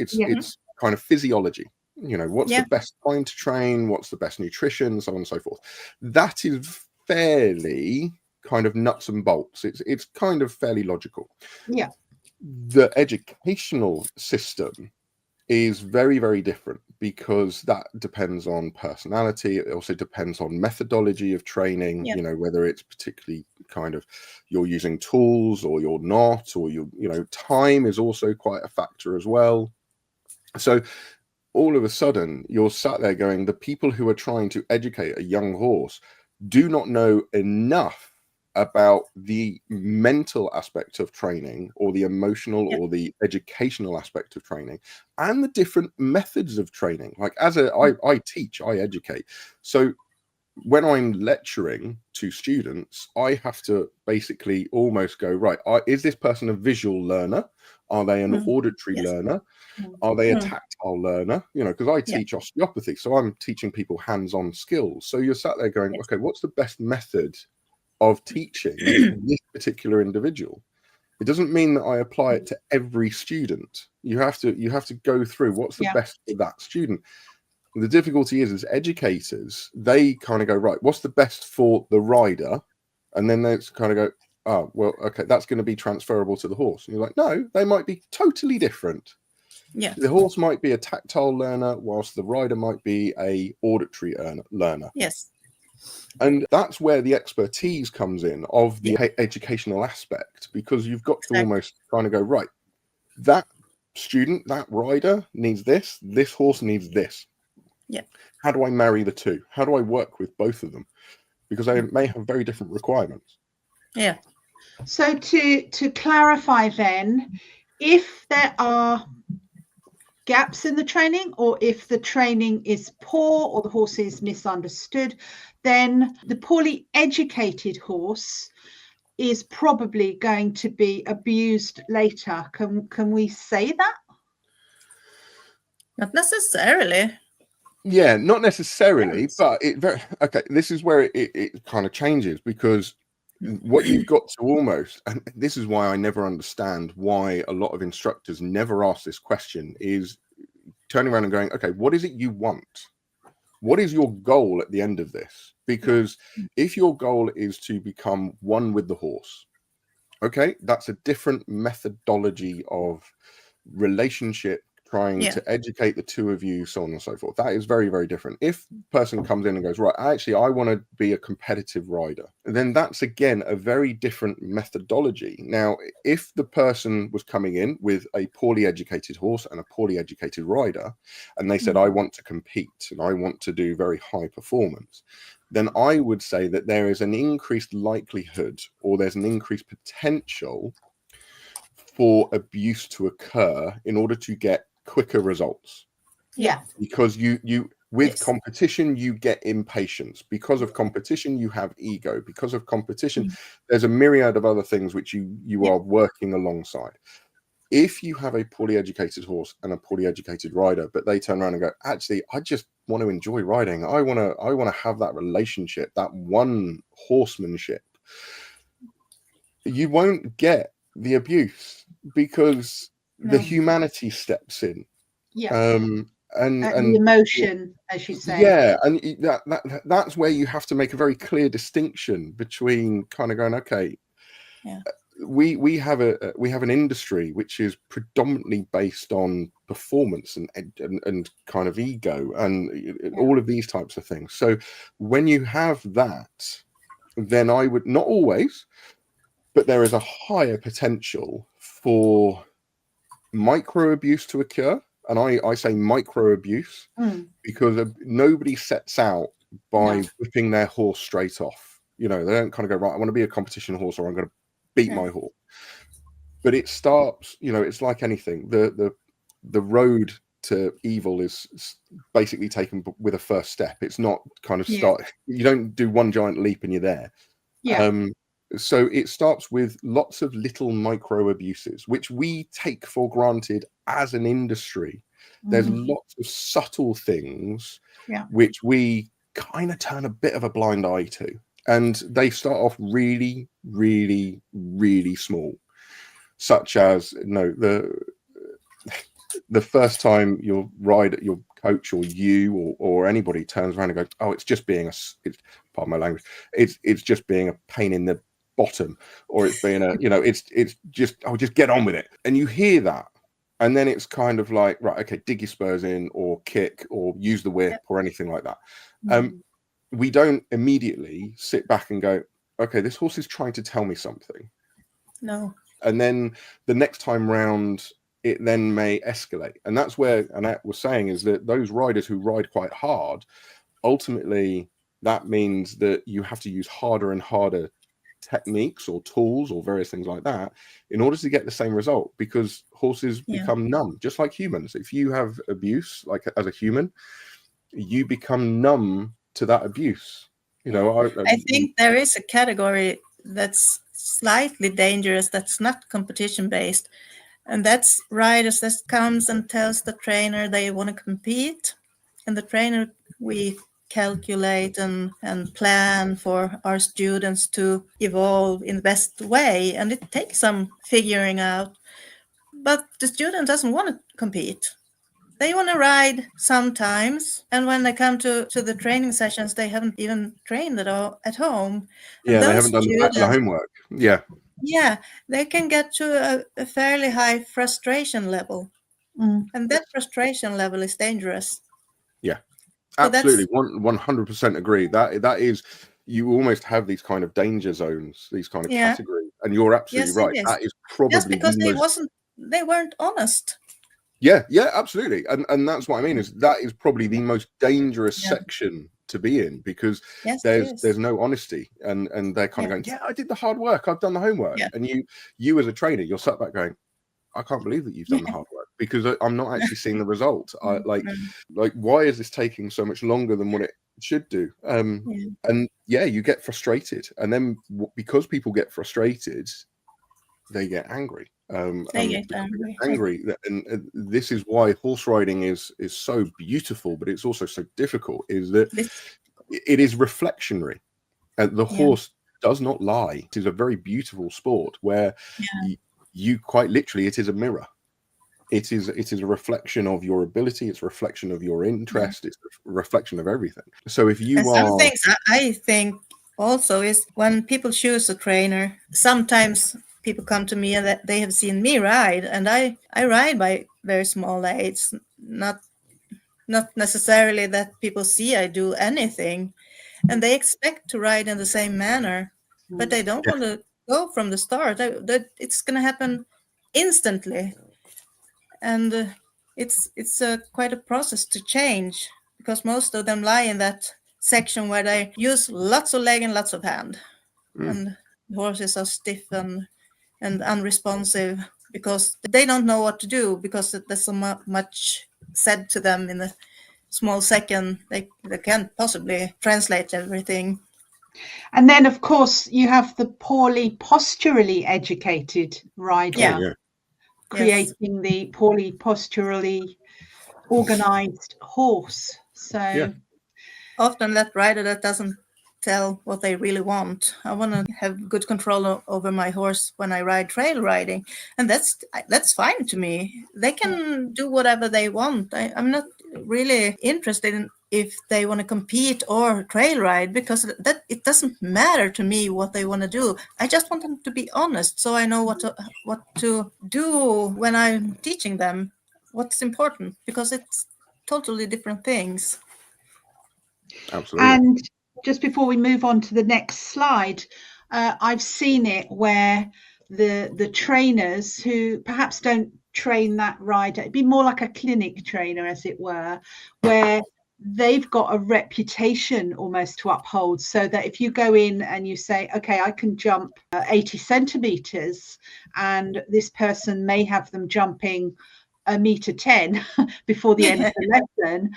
kind of physiology. What's the best time to train? What's the best nutrition? So on and so forth. That is fairly kind of nuts and bolts. It's kind of fairly logical. Yeah. The educational system is very, very different, because that depends on personality. It also depends on methodology of training, whether it's particularly kind of you're using tools or you're not, or time is also quite a factor as well. So all of a sudden you're sat there going, the people who are trying to educate a young horse do not know enough about the mental aspect of training, or the emotional or the educational aspect of training, and the different methods of training. Like I teach, I educate. So when I'm lecturing to students, I have to basically almost go, right, is this person a visual learner? Are they an auditory learner? Are they a tactile learner? Because I teach osteopathy, so I'm teaching people hands-on skills. So you're sat there going, okay, what's the best method of teaching this particular individual? It doesn't mean that I apply it to every student. You have to go through what's the best for that student. The difficulty is, as educators, they kind of go, right, what's the best for the rider? And then they kind of go, oh, well, okay, that's going to be transferable to the horse. And you're like, no, they might be totally different. Yeah. The horse might be a tactile learner, whilst the rider might be a auditory learner. Yes. And that's where the expertise comes in of the educational aspect, because you've got to almost kind of go, right, that student, that rider needs this horse needs this. Yeah. How do I marry the two? How do I work with both of them? Because they may have very different requirements. Yeah. So to clarify then, if there are gaps in the training, or if the training is poor or the horse is misunderstood, then the poorly educated horse is probably going to be abused later. Can we say that? Not necessarily. Yeah, not necessarily, but this is where it kind of changes, because what you've got to almost, and this is why I never understand why a lot of instructors never ask this question, is turning around and going, okay, what is it you want? What is your goal at the end of this? Because if your goal is to become one with the horse, okay, that's a different methodology of relationship, trying to educate the two of you, so on and so forth. That is very, very different. If a person comes in and goes, right, actually, I want to be a competitive rider, then that's, again, a very different methodology. Now, if the person was coming in with a poorly educated horse and a poorly educated rider, and they said, I want to compete and I want to do very high performance, then I would say that there is an increased likelihood, or there's an increased potential for abuse to occur in order to get quicker results. Yeah. Because you with competition, you get impatience. Because of competition, you have ego. Because of competition, there's a myriad of other things which you are working alongside. If you have a poorly educated horse and a poorly educated rider, but they turn around and go, actually, I just want to enjoy riding. I want to have that relationship, that one horsemanship. You won't get the abuse, because the humanity steps in. And the emotion, as you say. Yeah, and that's where you have to make a very clear distinction between kind of going, okay, we have an industry which is predominantly based on performance and kind of ego and all of these types of things. So when you have that, then I would, not always, but there is a higher potential for micro abuse to occur. And I say micro abuse because nobody sets out by whipping their horse straight off. They don't kind of go, right, I want to be a competition horse, or I'm going to beat my horse. But it starts, it's like anything. The road to evil is basically taken with a first step. It's not kind of start. You don't do one giant leap and you're there. So it starts with lots of little micro abuses, which we take for granted as an industry. There's lots of subtle things which we kind of turn a bit of a blind eye to. and they start off really, really, really small, such as, you know, the first time your coach or you or anybody turns around and goes, oh, it's just being it's pardon my language, it's just being a pain in the bottom, or it's being a, you know, it's just, oh, just get on with it. And you hear that, and then it's kind of like, right, okay, dig your spurs in, or kick, or use the whip, or anything like that. We don't immediately sit back and go, okay, this horse is trying to tell me something. No. And then the next time round, it then may escalate. And that's where Annette was saying, is that those riders who ride quite hard, ultimately that means that you have to use harder and harder techniques or tools or various things like that in order to get the same result, because horses become numb, just like humans. If you have abuse, like as a human, you become numb to that abuse. You know, I think there is a category that's slightly dangerous, that's not competition based, and that's riders that comes and tells the trainer they want to compete, and the trainer, we calculate and plan for our students to evolve in the best way, and it takes some figuring out, but the student doesn't want to compete. They want to ride sometimes, and when they come to the training sessions, they haven't even trained at all at home. Yeah, they haven't done the homework. Yeah, they can get to a fairly high frustration level, and that frustration level is dangerous. Yeah, absolutely, 100% agree. That is, you almost have these kind of danger zones, these kind of categories, and you're absolutely right. That is probably just because they weren't honest. Yeah, absolutely, and that's what I mean, is that is probably the most dangerous section to be in, because there's no honesty, and they're kind of going, yeah, I did the hard work, I've done the homework, and you as a trainer, you're sat back going, I can't believe that you've done the hard work, because I'm not actually seeing the result. Like why is this taking so much longer than what it should do? And you get frustrated, and then because people get frustrated, they get angry. They get angry, and this is why horse riding is so beautiful, but it's also so difficult, is that it is reflectionary. The horse does not lie. It is a very beautiful sport where you quite literally, it is a mirror. It is a reflection of your ability, it's a reflection of your interest, it's a reflection of everything. So if you some things I think also is, when people choose a trainer, sometimes people come to me and that they have seen me ride, and I ride by very small aids, not necessarily that people see I do anything, and they expect to ride in the same manner, but they don't want to go from the start. That it's going to happen instantly, and it's quite a process to change, because most of them lie in that section where they use lots of leg and lots of hand, and the horses are stiff and unresponsive because they don't know what to do, because there's so much said to them in a small second. They can't possibly translate everything. And then, of course, you have the poorly posturally educated rider creating the poorly posturally organized horse. So often that rider that doesn't tell what they really want. I want to have good control over my horse when I ride trail riding, and that's fine to me. They can do whatever they want. I'm not really interested in if they want to compete or trail ride, because that it doesn't matter to me what they want to do. I just want them to be honest, so I know what to do when I'm teaching them what's important, because it's totally different things. Absolutely. And just before we move on to the next slide, I've seen it where the trainers who perhaps don't train that rider, it'd be more like a clinic trainer, as it were, where they've got a reputation almost to uphold, so that if you go in and you say, okay, I can jump 80 centimeters, and this person may have them jumping 1.10 meters before the end of the lesson,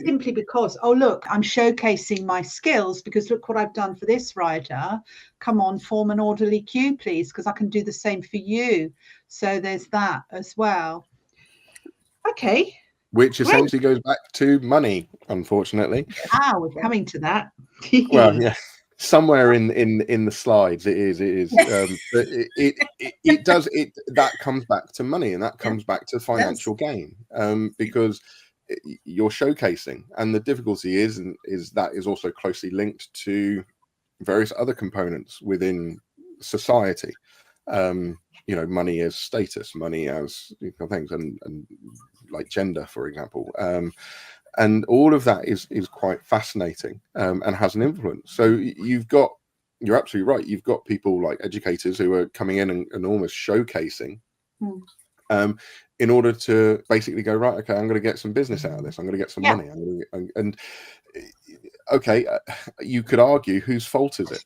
simply because, oh look, I'm showcasing my skills, because look what I've done for this rider. Come on, form an orderly queue, please, because I can do the same for you. So there's that as well. Okay. Which essentially goes back to money, unfortunately. We're coming to that. Well, yeah. somewhere in the slides it is but it does that comes back to money, and that comes back to financial gain, because you're showcasing, and the difficulty is that is also closely linked to various other components within society. Money as status, money as things, and like gender, for example, and all of that is quite fascinating, and has an influence. So you're absolutely right. You've got people like educators who are coming in and almost showcasing, in order to basically go, right, okay, I'm going to get some business out of this. I'm going to get some money. You could argue, whose fault is it?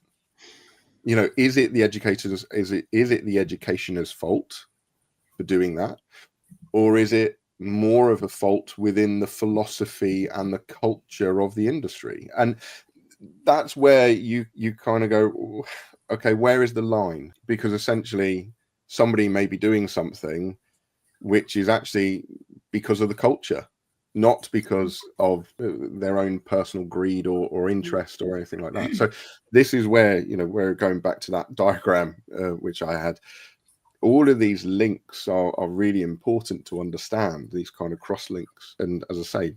Is it the educators? Is it the educationer's fault for doing that, or is it more of a fault within the philosophy and the culture of the industry? And that's where you kind of go, okay, where is the line? Because essentially somebody may be doing something which is actually because of the culture, not because of their own personal greed or interest or anything like that. So this is where, we're going back to that diagram, which I had. All of these links are really important to understand, these kind of cross links. And as I say,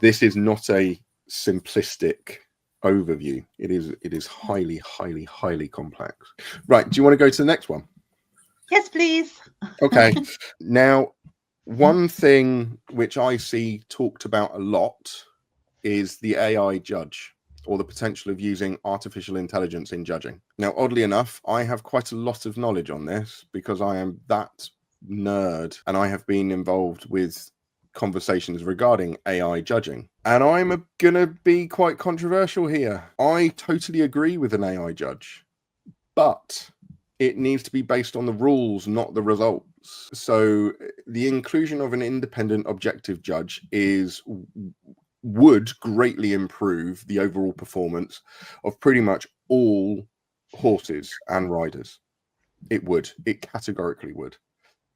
this is not a simplistic overview. It is highly, highly, highly complex. Right. Do you want to go to the next one? Yes, please. Okay. Now, one thing which I see talked about a lot is the AI judge, or the potential of using artificial intelligence in judging. Now, oddly enough, I have quite a lot of knowledge on this because I am that nerd, and I have been involved with conversations regarding AI judging. And I'm going to be quite controversial here. I totally agree with an AI judge, but it needs to be based on the rules, not the results. So the inclusion of an independent objective judge would greatly improve the overall performance of pretty much all horses and riders. It categorically would,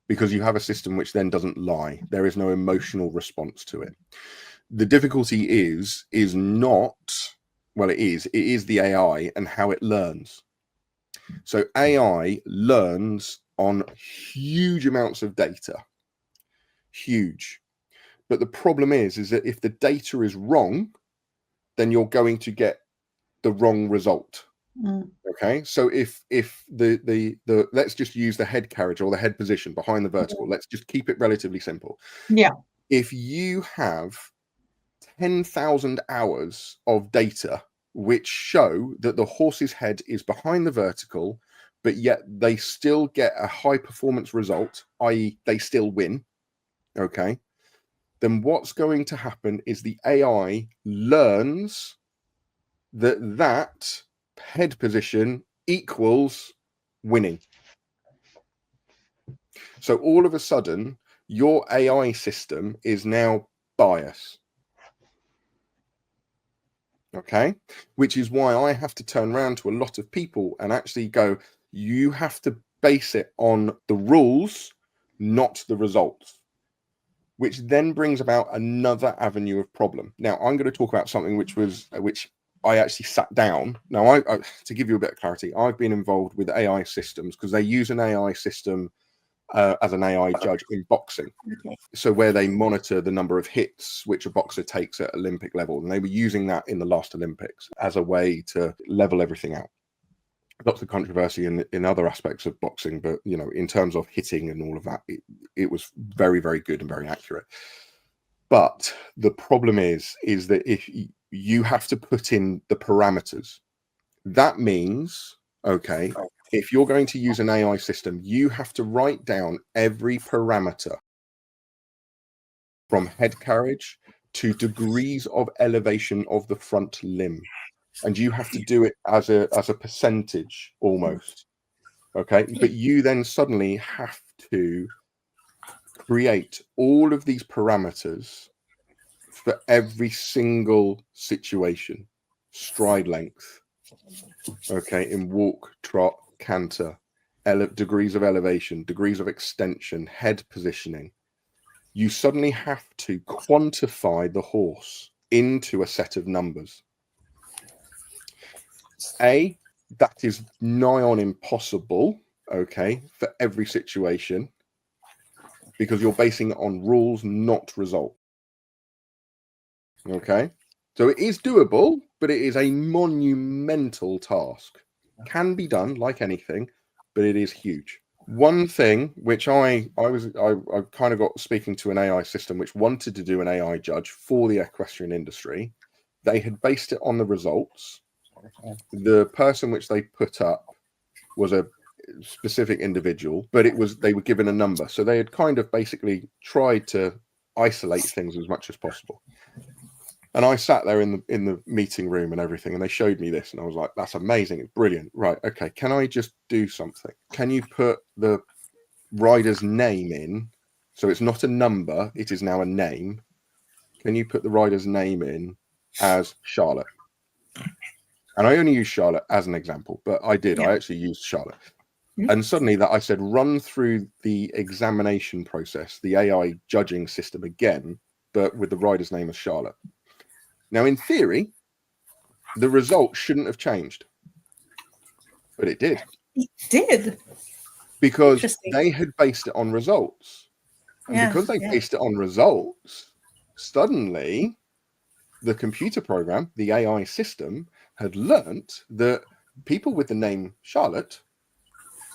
because you have a system which then doesn't lie. There is no emotional response to it. The difficulty is not, well, it is the AI and how it learns. So AI learns on huge amounts of data, huge. But the problem is that if the data is wrong, then you're going to get the wrong result. Okay, so if the let's just use the head carriage or the head position behind the vertical. Let's just keep it relatively simple. Yeah. If you have 10,000 hours of data which show that the horse's head is behind the vertical, but yet they still get a high performance result, i.e. they still win, okay, then what's going to happen is the AI learns that head position equals winning. So all of a sudden, your AI system is now biased. Okay, which is why I have to turn around to a lot of people and actually go, you have to base it on the rules, not the results, which then brings about another avenue of problem. Now, I'm going to talk about something which I actually sat down. Now, I to give you a bit of clarity, I've been involved with AI systems because they use an AI system as an AI judge in boxing. Okay. So where they monitor the number of hits which a boxer takes at Olympic level. And they were using that in the last Olympics as a way to level everything out. Lots of controversy in other aspects of boxing, but in terms of hitting and all of that, it was very, very good and very accurate. But the problem is that if you have to put in the parameters, that means, okay, if you're going to use an AI system, you have to write down every parameter from head carriage to degrees of elevation of the front limb. And you have to do it as a percentage almost. Okay. But you then suddenly have to create all of these parameters for every single situation. Stride length. Okay. In walk, trot, canter, degrees of elevation, degrees of extension, head positioning. You suddenly have to quantify the horse into a set of numbers. that is nigh on impossible, okay, for every situation, because you're basing it on rules, not result. Okay, so it is doable, but it is a monumental task. Can be done like anything, but it is huge. One thing which I kind of got speaking to an AI system which wanted to do an AI judge for the equestrian industry. They had based it on the results. The person which they put up was a specific individual, but they were given a number. So they had kind of basically tried to isolate things as much as possible. And I sat there in the meeting room and everything, and they showed me this, and I was like, that's amazing. It's brilliant. Right. Okay. Can I just do something? Can you put the rider's name in? So it's not a number. It is now a name. Can you put the rider's name in as Charlotte? And I only use Charlotte as an example, but I did. Yeah. I actually used Charlotte. Mm-hmm. And suddenly that I said, run through the examination process, the AI judging system again, but with the rider's name as Charlotte. Now, in theory, the result shouldn't have changed, but it did. It did. Because they had based it on results. And because they based it on results, suddenly the computer program, the AI system, had learnt that people with the name Charlotte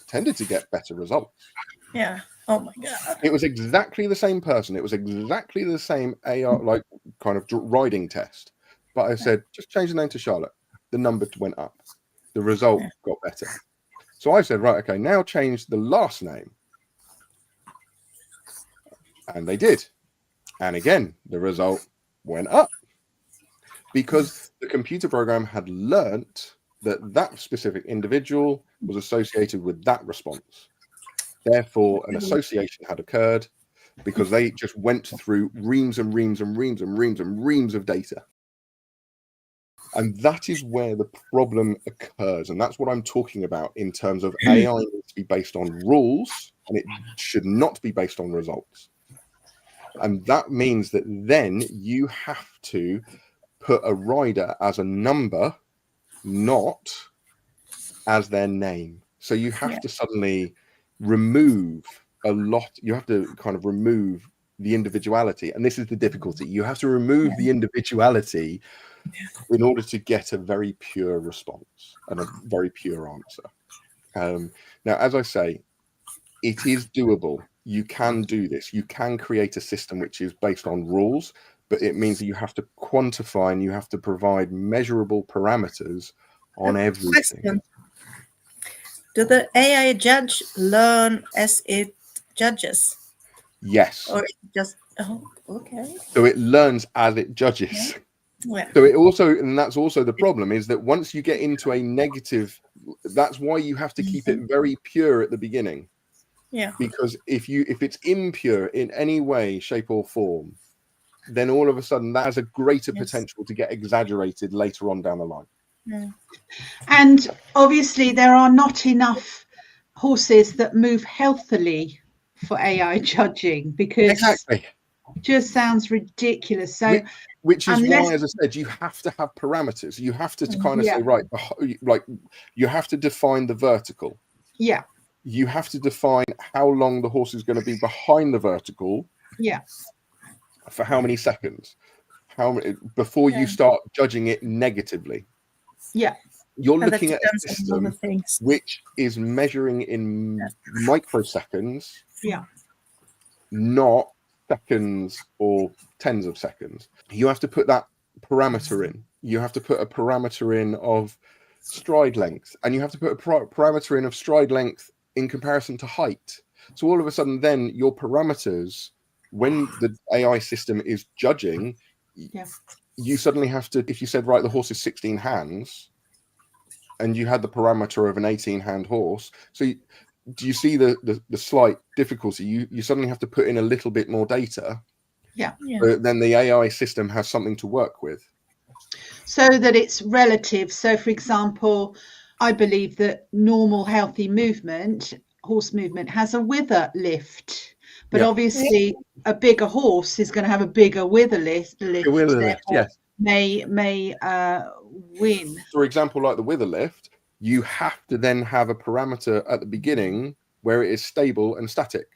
tended to get better results. Yeah. Oh my God. It was exactly the same person. It was exactly the same AI, like kind of riding test. But I said, just change the name to Charlotte. The number went up. The result got better. So I said, right, okay, now change the last name. And they did. And again, the result went up. Because the computer program had learnt that that specific individual was associated with that response. Therefore, an association had occurred because they just went through reams and reams and reams and reams and reams of data. And that is where the problem occurs. And that's what I'm talking about in terms of AI needs to be based on rules, and it should not be based on results. And that means that then you have to put a rider as a number, not as their name. So you have to suddenly remove a lot. You have to kind of remove the individuality. And this is the difficulty. You have to remove the individuality in order to get a very pure response and a very pure answer. Now, as I say, it is doable. You can do this. You can create a system which is based on rules, but it means that you have to quantify and you have to provide measurable parameters on everything. Do the AI judge learn as it judges? Yes. Or it just, okay. So it learns as it judges. Yeah. So it also, and that's also the problem, is that once you get into a negative, that's why you have to keep it very pure at the beginning. Yeah. Because if it's impure in any way, shape or form, then all of a sudden that has a greater potential to get exaggerated later on down the line. Yeah. And obviously there are not enough horses that move healthily for AI judging, because exactly. It just sounds ridiculous. So which is why, as I said, you have to have parameters. You have to kind of say, right, like you have to define the vertical. Yeah. You have to define how long the horse is going to be behind the vertical. Yeah. For how many seconds? Before you start judging it negatively. Yeah. You're looking at a system which is measuring in microseconds. Yeah. Not seconds or tens of seconds. You have to put that parameter in. You have to put a parameter in of stride length, and you have to put a parameter in of stride length in comparison to height. So all of a sudden then your parameters, when the AI system is judging, you suddenly have to, if you said, right, the horse is 16 hands and you had the parameter of an 18-hand horse, so do you see the slight difficulty? You suddenly have to put in a little bit more data. Yeah. But then the AI system has something to work with. So that it's relative. So, for example, I believe that normal healthy movement, horse movement, has a wither lift. But obviously a bigger horse is going to have a bigger wither lift. Yes. may win. For example, like the wither lift, you have to then have a parameter at the beginning where it is stable and static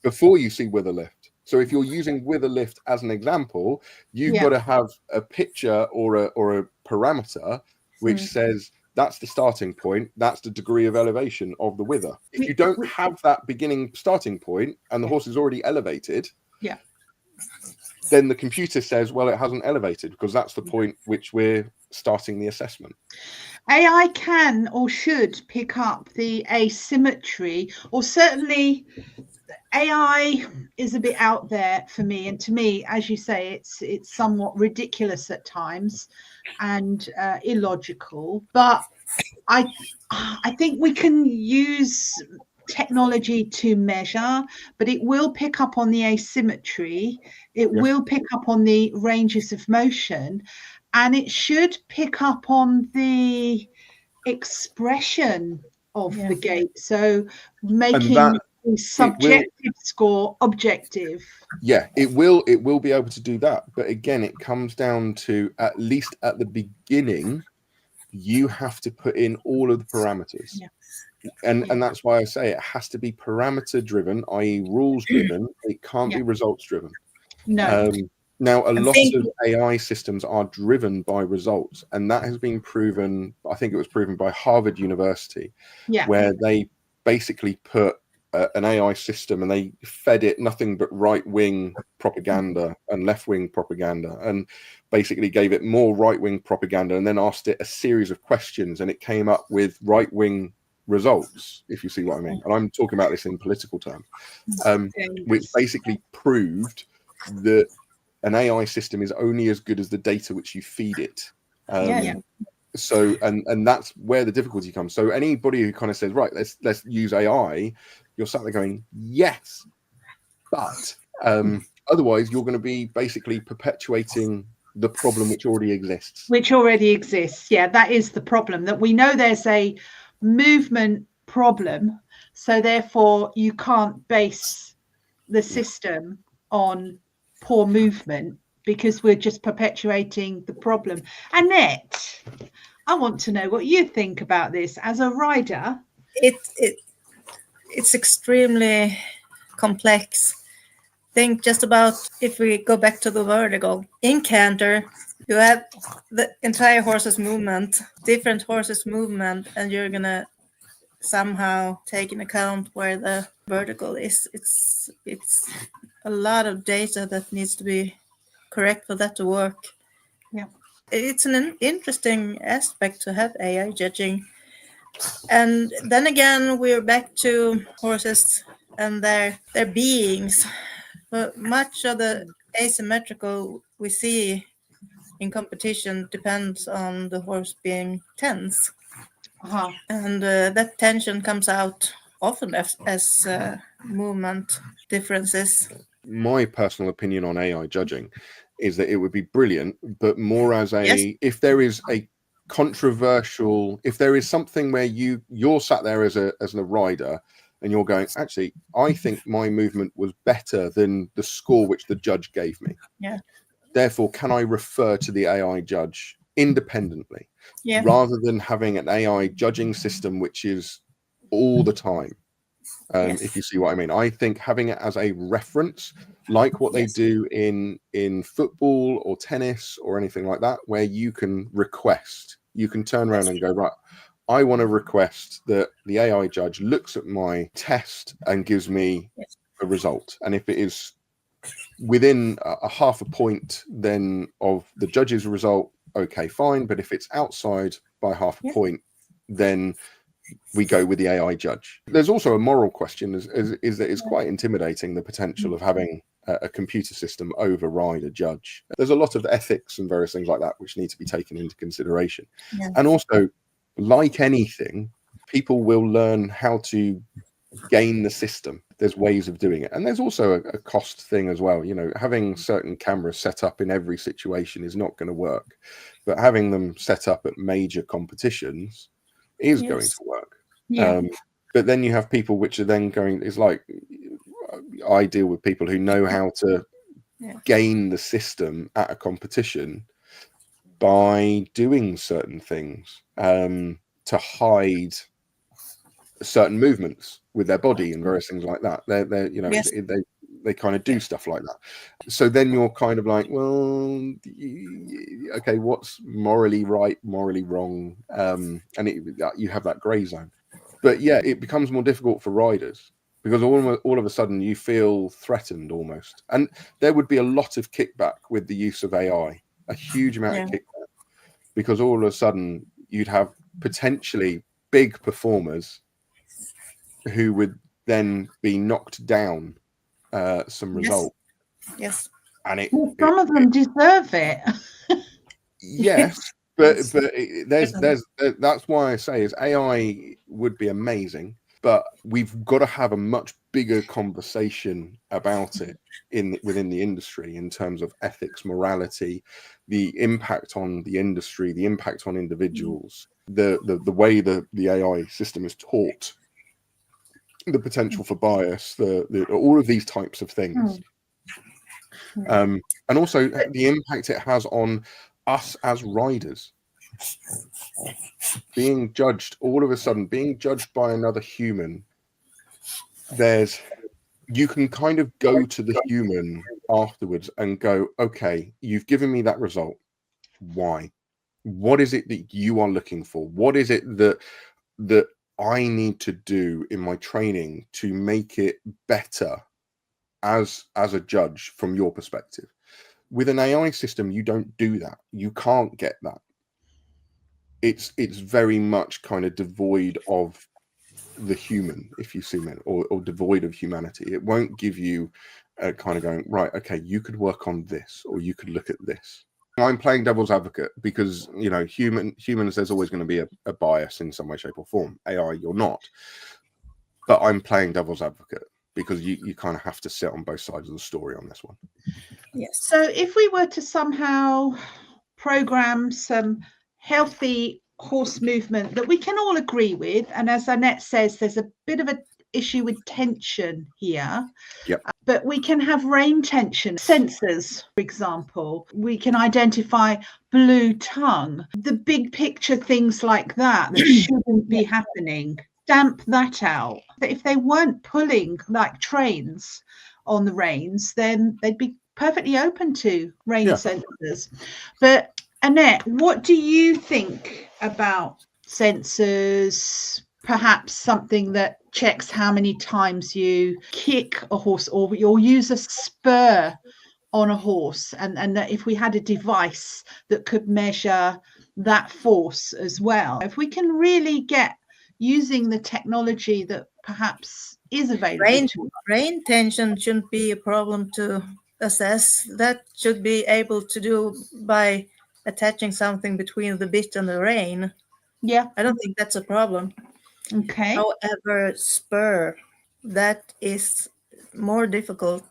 before you see wither lift. So if you're using wither lift as an example, you've got to have a picture or a parameter which says that's the starting point, that's the degree of elevation of the wither. If you don't have that beginning starting point and the horse is already elevated, then the computer says, well, it hasn't elevated, because that's the point which we're starting the assessment. AI can or should pick up the asymmetry, or certainly AI is a bit out there for me, and to me, as you say, it's somewhat ridiculous at times and illogical, but I think we can use technology to measure, but it will pick up on the asymmetry, it will pick up on the ranges of motion, and it should pick up on the expression of the gait, so making the subjective score objective. It will be able to do that, but again, it comes down to, at least at the beginning, you have to put in all of the parameters. And that's why I say it has to be parameter driven, i.e. rules driven. It can't be results driven. No. Now, a lot of AI systems are driven by results, and that has been proven. I think it was proven by Harvard University, where they basically put an AI system and they fed it nothing but right-wing propaganda and left-wing propaganda, and basically gave it more right-wing propaganda, and then asked it a series of questions, and it came up with right-wing results, if you see what I mean. And I'm talking about this in political terms, which basically proved that an AI system is only as good as the data which you feed it. So, and that's where the difficulty comes. So anybody who kind of says, right, let's use AI, you're sat there going, yes, but otherwise you're going to be basically perpetuating the problem which already exists. Yeah, that is the problem, that we know there's a movement problem, so therefore you can't base the system on poor movement, because we're just perpetuating the problem. Annette, I want to know what you think about this as a rider. It's extremely complex. Think just about, if we go back to the vertical, in canter, you have the entire horse's movement, different horses' movement, and you're gonna somehow take into account where the vertical is. It's a lot of data that needs to be correct for that to work. It's an interesting aspect to have AI judging. And then again, we're back to horses and their beings. But much of the asymmetrical we see in competition depends on the horse being tense. And that tension comes out often as movement differences. My personal opinion on AI judging is that it would be brilliant, but more as a, if there is a controversial, if there is something where you're sat there as a rider and you're going, actually, I think my movement was better than the score which the judge gave me. Therefore, can I refer to the AI judge independently, rather than having an AI judging system which is all the time? If you see what I mean. I think having it as a reference, like what they do in football or tennis or anything like that, where you can request, you can turn around and go, right, I want to request that the AI judge looks at my test and gives me a result. And if it is within a half a point then of the judge's result, okay, fine. But if it's outside by half a point, then we go with the AI judge. There's also a moral question, is that it's quite intimidating, the potential of having a computer system override a judge. There's a lot of ethics and various things like that which need to be taken into consideration. And also, like anything, people will learn how to gain the system. There's ways of doing it, and there's also a cost thing as well. You know, having certain cameras set up in every situation is not going to work, but having them set up at major competitions is going to work. But then you have people which are then going, it's like, I deal with people who know how to game the system at a competition by doing certain things to hide certain movements with their body and various things like that. They're you know, they kind of do stuff like that. So then you're kind of like, well, okay, what's morally right, morally wrong? And you have that grey zone. But yeah, it becomes more difficult for riders because all of a sudden you feel threatened almost. And there would be a lot of kickback with the use of AI, a huge amount of kickback, because all of a sudden you'd have potentially big performers who would then be knocked down some result. Yes. And some of them deserve it. Yes. But that's why I say is AI would be amazing, but we've got to have a much bigger conversation about it within the industry in terms of ethics, morality, the impact on the industry, the impact on individuals, the way the AI system is taught, the potential for bias, all of these types of things, and also the impact it has on us as riders, being judged all of a sudden, being judged by another human. You can kind of go to the human afterwards and go, okay, you've given me that result. Why? What is it that you are looking for? What is it that I need to do in my training to make it better as a judge from your perspective? With an AI system, you don't do that. You can't get that. It's very much kind of devoid of the human, if you see me, or devoid of humanity. It won't give you a kind of going, right, okay, you could work on this, or you could look at this. I'm playing devil's advocate because, you know, humans, there's always going to be a bias in some way, shape, or form. AI, you're not. But I'm playing devil's advocate because you kind of have to sit on both sides of the story on this one. Yes. So if we were to somehow program some healthy horse movement that we can all agree with, and as Annette says, there's a bit of an issue with tension here. Yep. But we can have rein tension sensors, for example. We can identify blue tongue, the big picture things like that shouldn't be happening. Stamp that out. If they weren't pulling like trains on the reins, then they'd be perfectly open to rein sensors. But Annette, what do you think about sensors? Perhaps something that checks how many times you kick a horse, or you'll use a spur on a horse, and that if we had a device that could measure that force as well. If we can really get using the technology that perhaps is available. Rein tension shouldn't be a problem to assess. That should be able to do by attaching something between the bit and the rein. Yeah. I don't think that's a problem. Okay. However, spur, that is more difficult,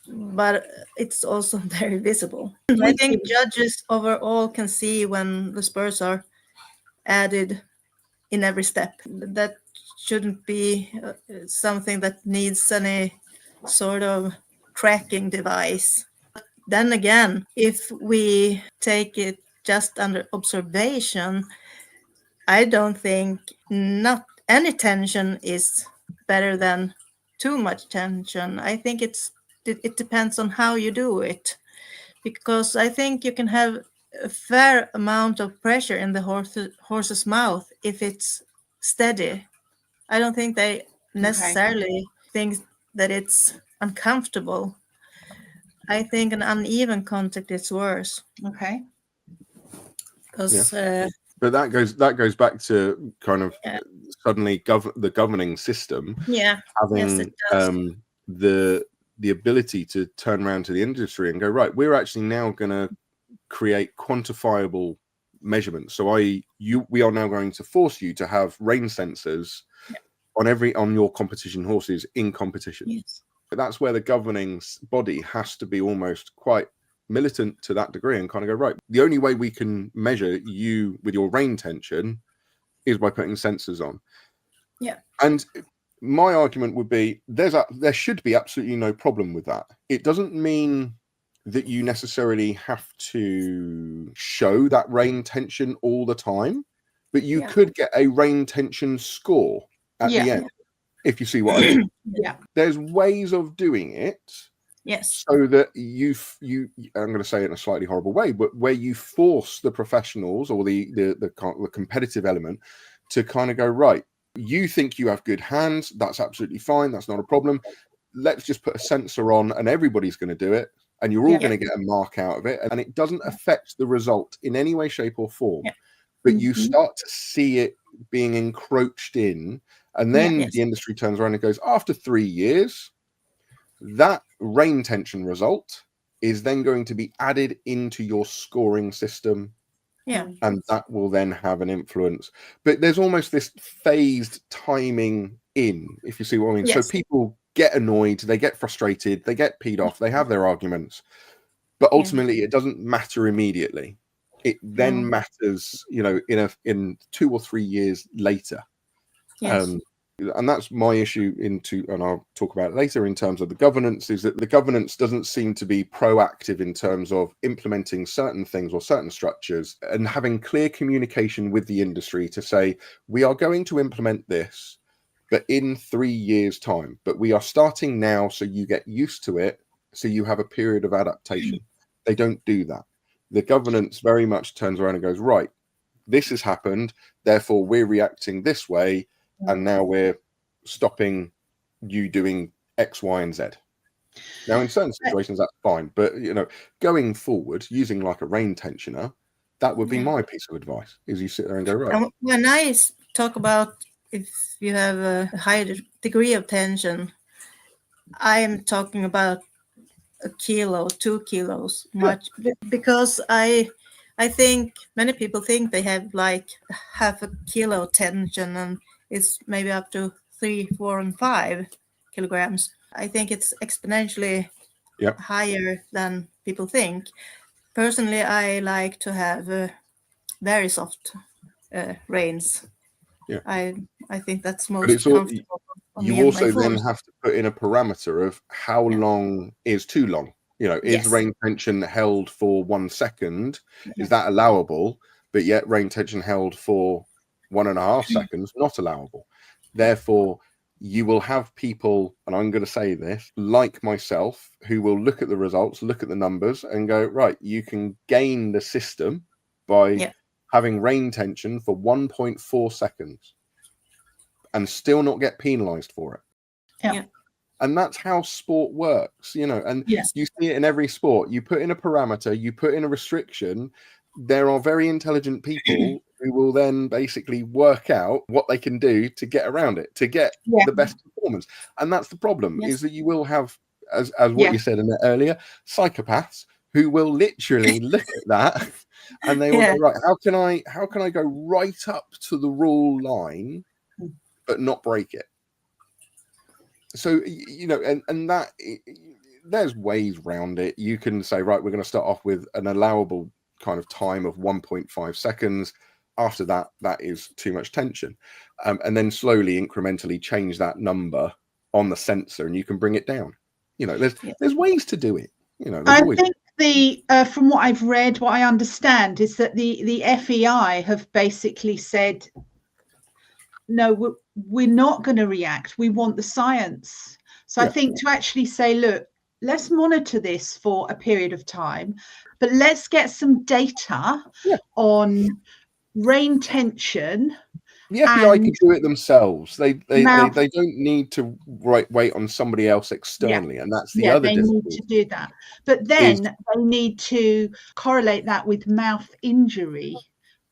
but it's also very visible. I think judges overall can see when the spurs are added in every step. That shouldn't be something that needs any sort of tracking device. Then again, if we take it just under observation, I don't think not any tension is better than too much tension. I think it depends on how you do it, because I think you can have a fair amount of pressure in the horse's mouth if it's steady. I don't think they necessarily think that it's uncomfortable. I think an uneven contact is worse. Okay. Because but that goes back to kind of suddenly the governing system having the ability to turn around to the industry and go, right, we're actually now going to create quantifiable measurements. So we are now going to force you to have rein sensors on your competition horses in competition. Yes. That's where the governing body has to be almost quite militant to that degree and kind of go, right, the only way we can measure you with your rein tension is by putting sensors on. Yeah. And my argument would be there should be absolutely no problem with that. It doesn't mean that you necessarily have to show that rein tension all the time, but you could get a rein tension score at the end, if you see what I mean. There's ways of doing it. Yes. So that I'm going to say it in a slightly horrible way, but where you force the professionals or the competitive element to kind of go, right, you think you have good hands, that's absolutely fine, that's not a problem. Let's just put a sensor on and everybody's going to do it, and you're all going to get a mark out of it, and it doesn't affect the result in any way, shape or form. But you start to see it being encroached in, and then the industry turns around and goes, after 3 years, that rein tension result is then going to be added into your scoring system. And that will then have an influence. But there's almost this phased timing in, if you see what I mean. So people get annoyed, they get frustrated, they get peed off, they have their arguments. But ultimately, it doesn't matter immediately. It then matters, you know, in 2 or 3 years later. And that's my issue and I'll talk about it later in terms of the governance, is that the governance doesn't seem to be proactive in terms of implementing certain things or certain structures and having clear communication with the industry to say, we are going to implement this, but in 3 years' time, but we are starting now so you get used to it, so you have a period of adaptation. They don't do that. The governance very much turns around and goes, right, this has happened, therefore we're reacting this way, and now we're stopping you doing X, Y, and Z. Now, in certain situations, that's fine. But, you know, going forward, using like a rein tensioner, that would be my piece of advice, is you sit there and go, right. And when I talk about if you have a higher degree of tension, I am talking about a kilo, 2 kilos, much, because I think many people think they have like half a kilo tension, and it's maybe up to 3, 4, and 5 kilograms. I think it's exponentially higher than people think. Personally, I like to have very soft reins. I think that's most comfortable. You also then have to put in a parameter of how long is too long. You know, is rein tension held for 1 second? Is that allowable? But yet rein tension held for 1.5 seconds, not allowable. Therefore, you will have people, and I'm going to say this, like myself, who will look at the results, look at the numbers and go, right, you can gain the system by having rein tension for 1.4 seconds and still not get penalized for it. And that's how sport works, you know, and you see it in every sport. You put in a parameter, you put in a restriction. There are very intelligent people who will then basically work out what they can do to get around it, to get the best performance. And that's the problem, is that you will have, as what you said in it earlier, psychopaths who will literally look at that and they will go, right, how can I go right up to the rule line but not break it? So, you know, and that there's ways around it. You can say, right, we're going to start off with an allowable kind of time of 1.5 seconds. After that, that is too much tension. And then slowly, incrementally change that number on the sensor and you can bring it down. You know, there's ways to do it. You know, I think from what I've read, what I understand is that the FEI have basically said, no, we're not going to react. We want the science. So I think to actually say, look, let's monitor this for a period of time, but let's get some data on rein tension. The FEI can do it themselves. They don't need to wait on somebody else externally, and that's the other difficulty. They need to do that. But then they need to correlate that with mouth injury,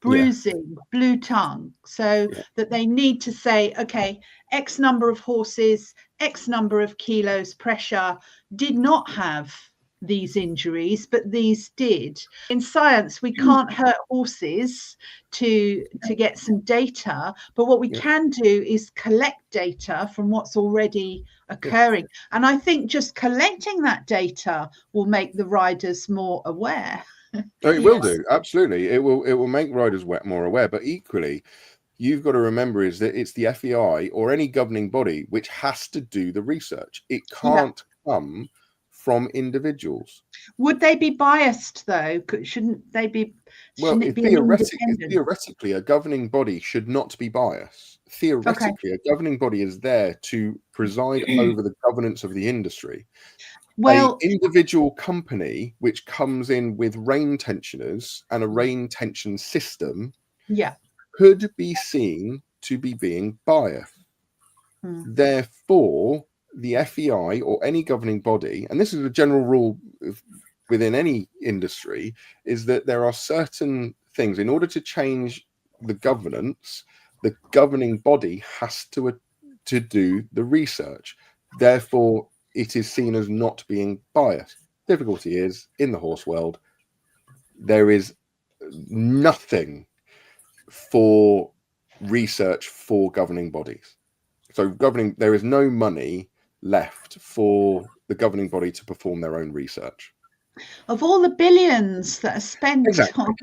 bruising, blue tongue, so that they need to say, okay, X number of horses, X number of kilos pressure did not have these injuries, but these did. In science, we can't hurt horses to get some data, but what we can do is collect data from what's already occurring. And I think just collecting that data will make the riders more aware. It will do, absolutely. It will make riders more aware, but equally, you've got to remember is that it's the FEI or any governing body which has to do the research. It can't come from individuals. Would they be biased though? Shouldn't they be? Well, Shouldn't it be independent? theoretically, a governing body should not be biased. Theoretically, a governing body is there to preside over the governance of the industry. Well, an individual company which comes in with rain tensioners and a rain tension system, could be seen to be being biased. Therefore, the FEI or any governing body, and this is a general rule within any industry, is that there are certain things in order to change the governance, the governing body has to do the research. Therefore, it is seen as not being biased. Difficulty is, in the horse world, there is nothing for research for governing bodies. So there is no money left for the governing body to perform their own research. Of all the billions that are spent on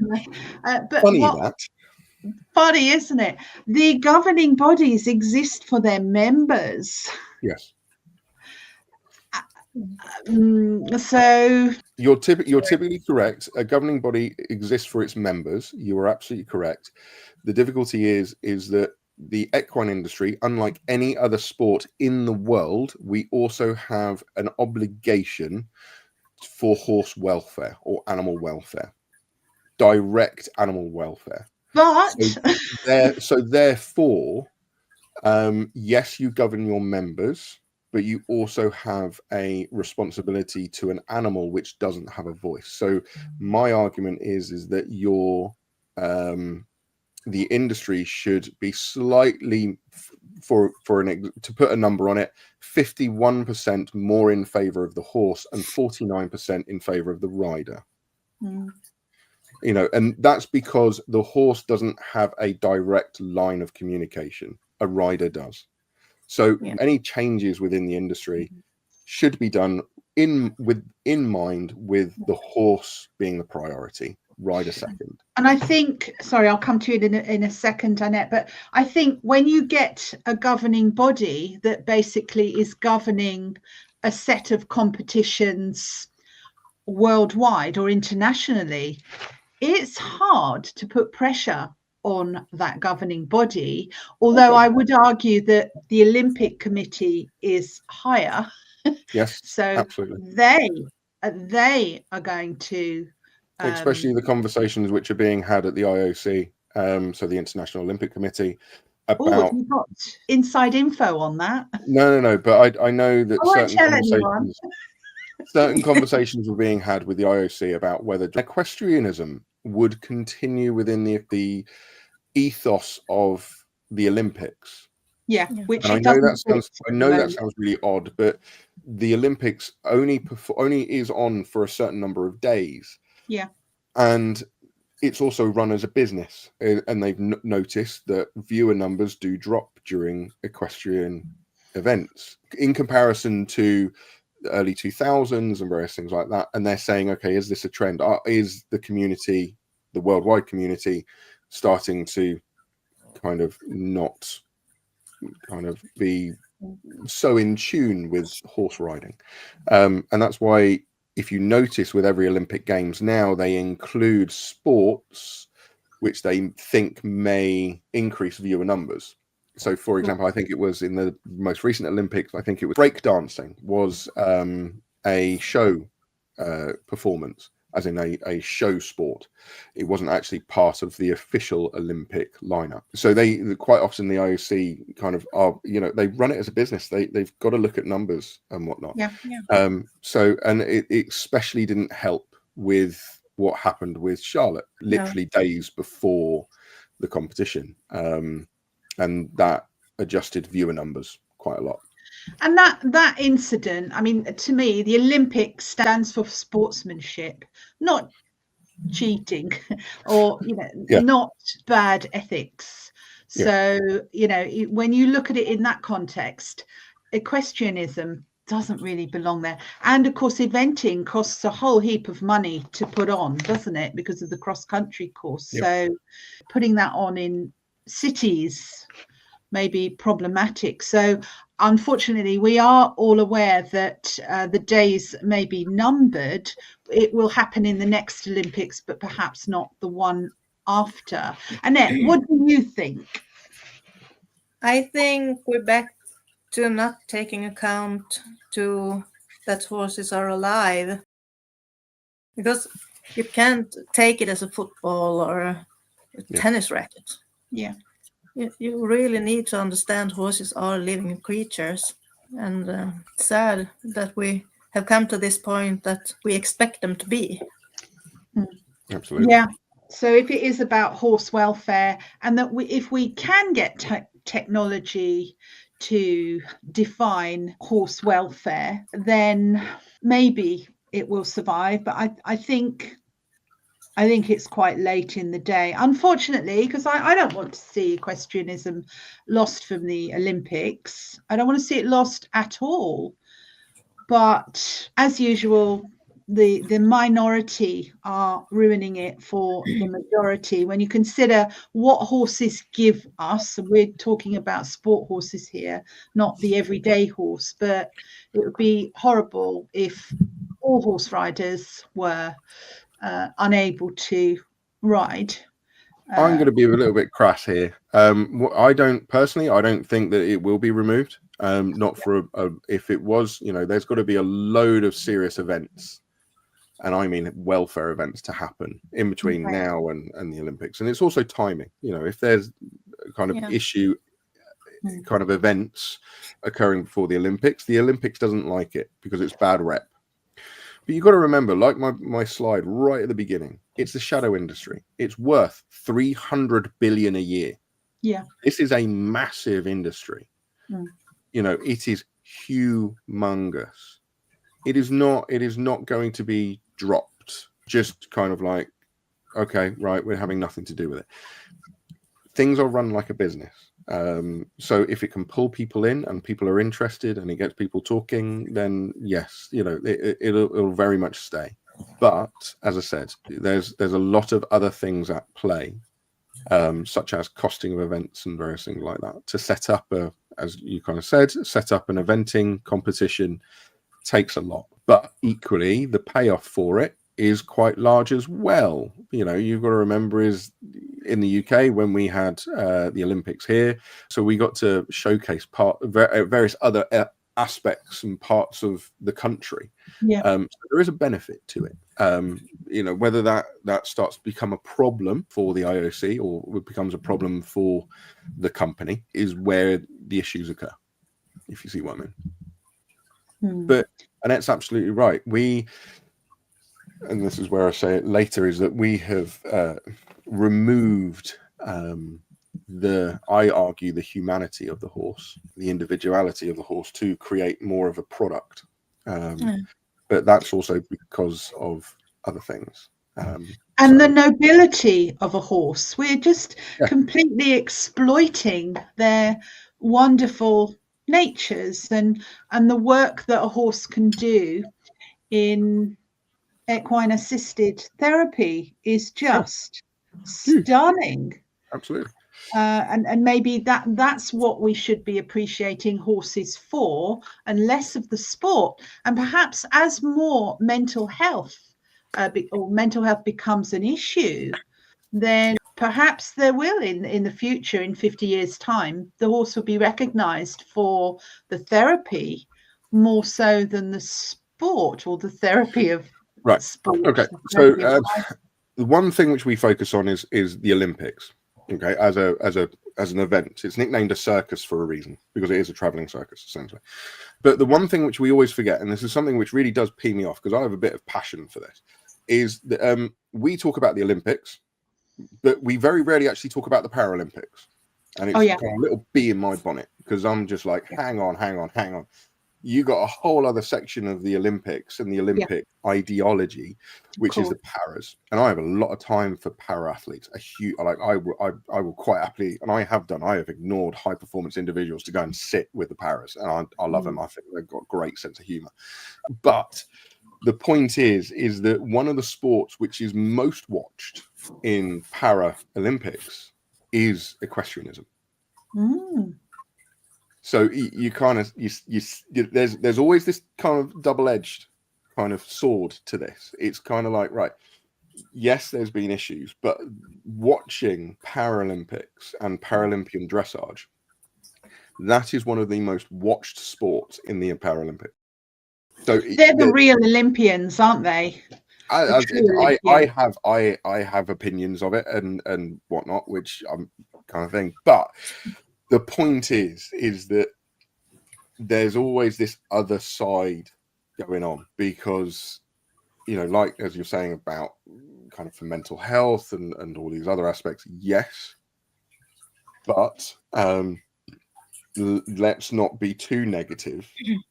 funny, isn't it? The governing bodies exist for their members. Yes. So you're typically correct. A governing body exists for its members. You are absolutely correct. The difficulty is that the equine industry, unlike any other sport in the world, we also have an obligation for horse welfare or animal welfare, direct animal welfare. But so therefore, yes, you govern your members, but you also have a responsibility to an animal which doesn't have a voice. So my argument is that the industry should be slightly, to put a number on it, 51% more in favor of the horse and 49% in favor of the rider. You know, and that's because the horse doesn't have a direct line of communication. A rider does. So any changes within the industry should be done in mind with the horse being the priority, rider second. And I think, sorry, I'll come to you in a second, Annette, but I think when you get a governing body that basically is governing a set of competitions worldwide or internationally, it's hard to put pressure on that governing body, although I would argue that the Olympic Committee is higher. Yes, so absolutely. They are going to especially the conversations which are being had at the IOC, so the International Olympic Committee, about you've got inside info on that. No, but I know that certain conversations were being had with the IOC about whether equestrianism would continue within the ethos of the Olympics. Which I know that sounds really odd, but the Olympics only is on for a certain number of days. And it's also run as a business, and they've noticed that viewer numbers do drop during equestrian events in comparison to the early 2000s and various things like that. And they're saying, okay, is this a trend? Is the community, the worldwide community, starting to kind of not be so in tune with horse riding? And that's why, if you notice with every Olympic Games now, they include sports which they think may increase viewer numbers. So, for example, I think it was in the most recent Olympics, I think it was breakdancing was a show performance, as in a show sport. It wasn't actually part of the official Olympic lineup. So they quite often, the IOC kind of are, they run it as a business. They've got to look at numbers and whatnot. So, and it especially didn't help with what happened with Charlotte, literally days before the competition. And that adjusted viewer numbers quite a lot. And that incident, I mean, to me, the Olympics stands for sportsmanship, not cheating or, not bad ethics. So, when you look at it in that context, equestrianism doesn't really belong there. And of course, eventing costs a whole heap of money to put on, doesn't it? Because of the cross-country course. So putting that on in cities maybe problematic. So unfortunately, we are all aware that the days may be numbered. It will happen in the next Olympics, but perhaps not the one after. Annette, what do you think? I think we're back to not taking account to that horses are alive, because you can't take it as a football or a tennis racket. Yeah. You really need to understand horses are living creatures, and sad that we have come to this point that we expect them to be. Absolutely. Yeah. So if it is about horse welfare, and that if we can get technology to define horse welfare, then maybe it will survive. But I think it's quite late in the day, unfortunately, because I don't want to see equestrianism lost from the Olympics. I don't want to see it lost at all. But as usual, the minority are ruining it for the majority. When you consider what horses give us, and we're talking about sport horses here, not the everyday horse, but it would be horrible if all horse riders were unable to ride. I'm going to be a little bit crass here. I don't think that it will be removed. Not for if it was, there's got to be a load of serious events, and I mean welfare events, to happen in between now and the Olympics. And it's also timing. If there's kind of issue, kind of events occurring before the Olympics doesn't like it because it's bad rep. But you've got to remember, like my slide right at the beginning, it's the shadow industry. It's worth 300 billion a year. Yeah. This is a massive industry. It is humongous. It is not going to be dropped. Just kind of like, okay, right, we're having nothing to do with it. Things are run like a business. So if it can pull people in and people are interested and it gets people talking, then yes, it'll very much stay. But as I said, there's a lot of other things at play, such as costing of events and various things like that. To set up as you kind of said, set up an eventing competition takes a lot, but equally the payoff for it is quite large as well. You've got to remember is in the UK when we had the Olympics here, so we got to showcase various other aspects and parts of the country. So there is a benefit to it. Whether that starts to become a problem for the IOC or it becomes a problem for the company is where the issues occur, if you see what I mean. But Annette's absolutely right. And this is where I say it later, is that we have removed I argue, the humanity of the horse, the individuality of the horse, to create more of a product. But that's also because of other things. And the nobility of a horse. We're just completely exploiting their wonderful natures and the work that a horse can do in equine assisted therapy is just stunning. Absolutely. And maybe that's what we should be appreciating horses for, and less of the sport. And perhaps as more mental health becomes an issue, then perhaps there will in the future, in 50 years time, the horse will be recognized for the therapy more so than the sport or the therapy of sport. Okay, so the one thing which we focus on is the Olympics. Okay, as an event, it's nicknamed a circus for a reason, because it is a traveling circus essentially. But the one thing which we always forget, and this is something which really does pee me off because I have a bit of passion for this, is that we talk about the Olympics, but we very rarely actually talk about the Paralympics. And it's kind of a little bee in my bonnet, because I'm just like, hang on. You got a whole other section of the Olympics and the Olympic ideology, which is the paras. And I have a lot of time for para athletes. I will quite happily, and I have ignored high performance individuals to go and sit with the paras, and I love them. I think they've got a great sense of humor. But the point is that one of the sports which is most watched in para Olympics is equestrianism. So you kind of there's always this kind of double-edged kind of sword to this. It's kind of like, right, yes, there's been issues, but watching Paralympics and Paralympian dressage, that is one of the most watched sports in the Paralympics. So they're the real Olympians, aren't they? I have opinions of it and whatnot, which I'm kind of thing. But the point is that there's always this other side going on, because, you know, like as you're saying about kind of for mental health and all these other aspects, yes, but let's not be too negative in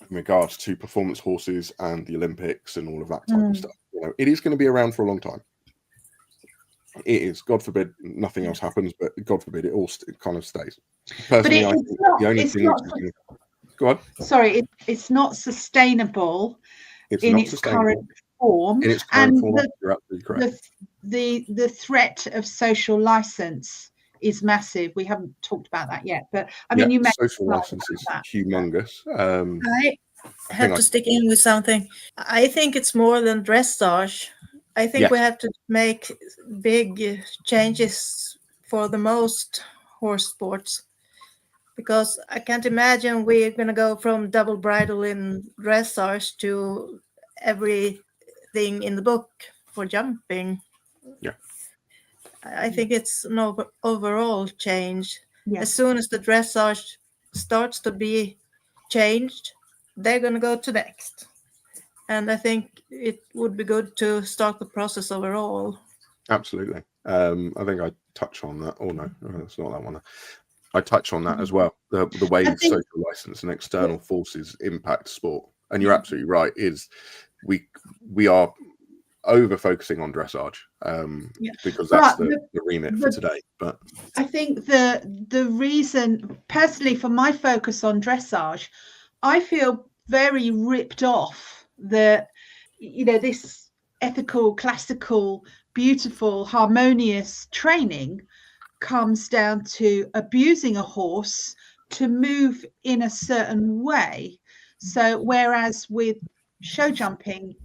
regards to performance horses and the Olympics and all of that type of stuff. You know, it is going to be around for a long time. It is. God forbid nothing else happens, but God forbid it all kind of stays. Personally, I think the only thing go on. Sorry, it's not sustainable in its current form. In its current form, you're absolutely correct. The threat of social license is massive. We haven't talked about that yet, but I mean, you mentioned social license is humongous. I have to stick in with something. I think it's more than dressage. I think we have to make big changes for the most horse sports, because I can't imagine we're going to go from double bridle in dressage to everything in the book for jumping. Yeah. I think it's an overall change. Yeah. As soon as the dressage starts to be changed, they're going to go to next. And I think it would be good to start the process overall. Absolutely. I think I touch on that. Oh, no, it's not that one. I touch on that as well. The way social license and external forces impact sport. And you're absolutely right, is we are over focusing on dressage because that's the remit for today. But I think the reason, personally, for my focus on dressage, I feel very ripped off that, you know, this ethical, classical, beautiful, harmonious training comes down to abusing a horse to move in a certain way. So whereas with show jumping,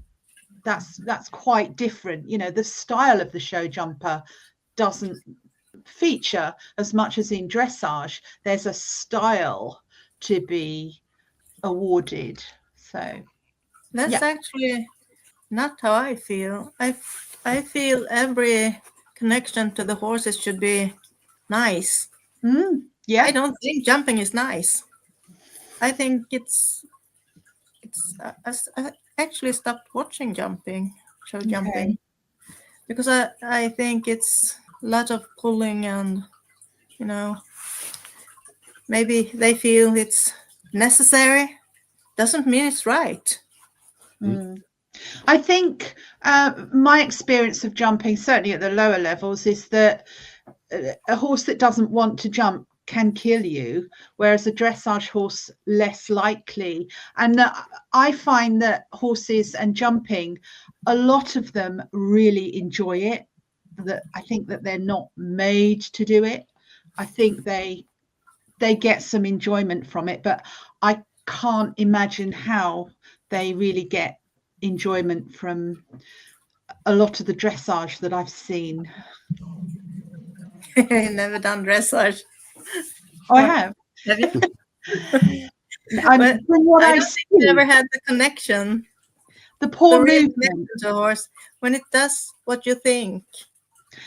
that's quite different. You know, the style of the show jumper doesn't feature as much as in dressage. There's a style to be awarded. So that's actually not how I feel. I feel every connection to the horses should be nice. Yeah, I don't think jumping is nice. I think it's I actually stopped watching show jumping, because I think it's a lot of pulling, and, you know, maybe they feel it's necessary. Doesn't mean it's right. I think my experience of jumping, certainly at the lower levels, is that a horse that doesn't want to jump can kill you, whereas a dressage horse less likely. And I find that horses and jumping, a lot of them really enjoy it. That I think that they're not made to do it. I think they get some enjoyment from it, but I can't imagine how they really get enjoyment from a lot of the dressage that I've seen. Never done dressage. Oh, I have. Have you? But from what I see, never had the connection. The poor movement to a horse when it does what you think.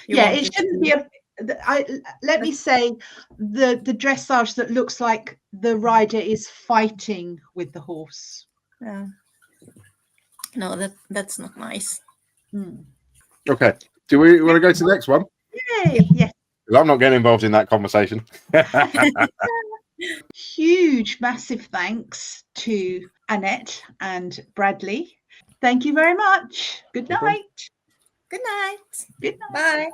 It shouldn't be let me say the dressage that looks like the rider is fighting with the horse. Yeah. No, that's not nice. Okay. Do we want to go to the next one? Yay! Yes. I'm not getting involved in that conversation. Huge, massive thanks to Annette and Bradley. Thank you very much. Good night. Good night. Good night. Bye.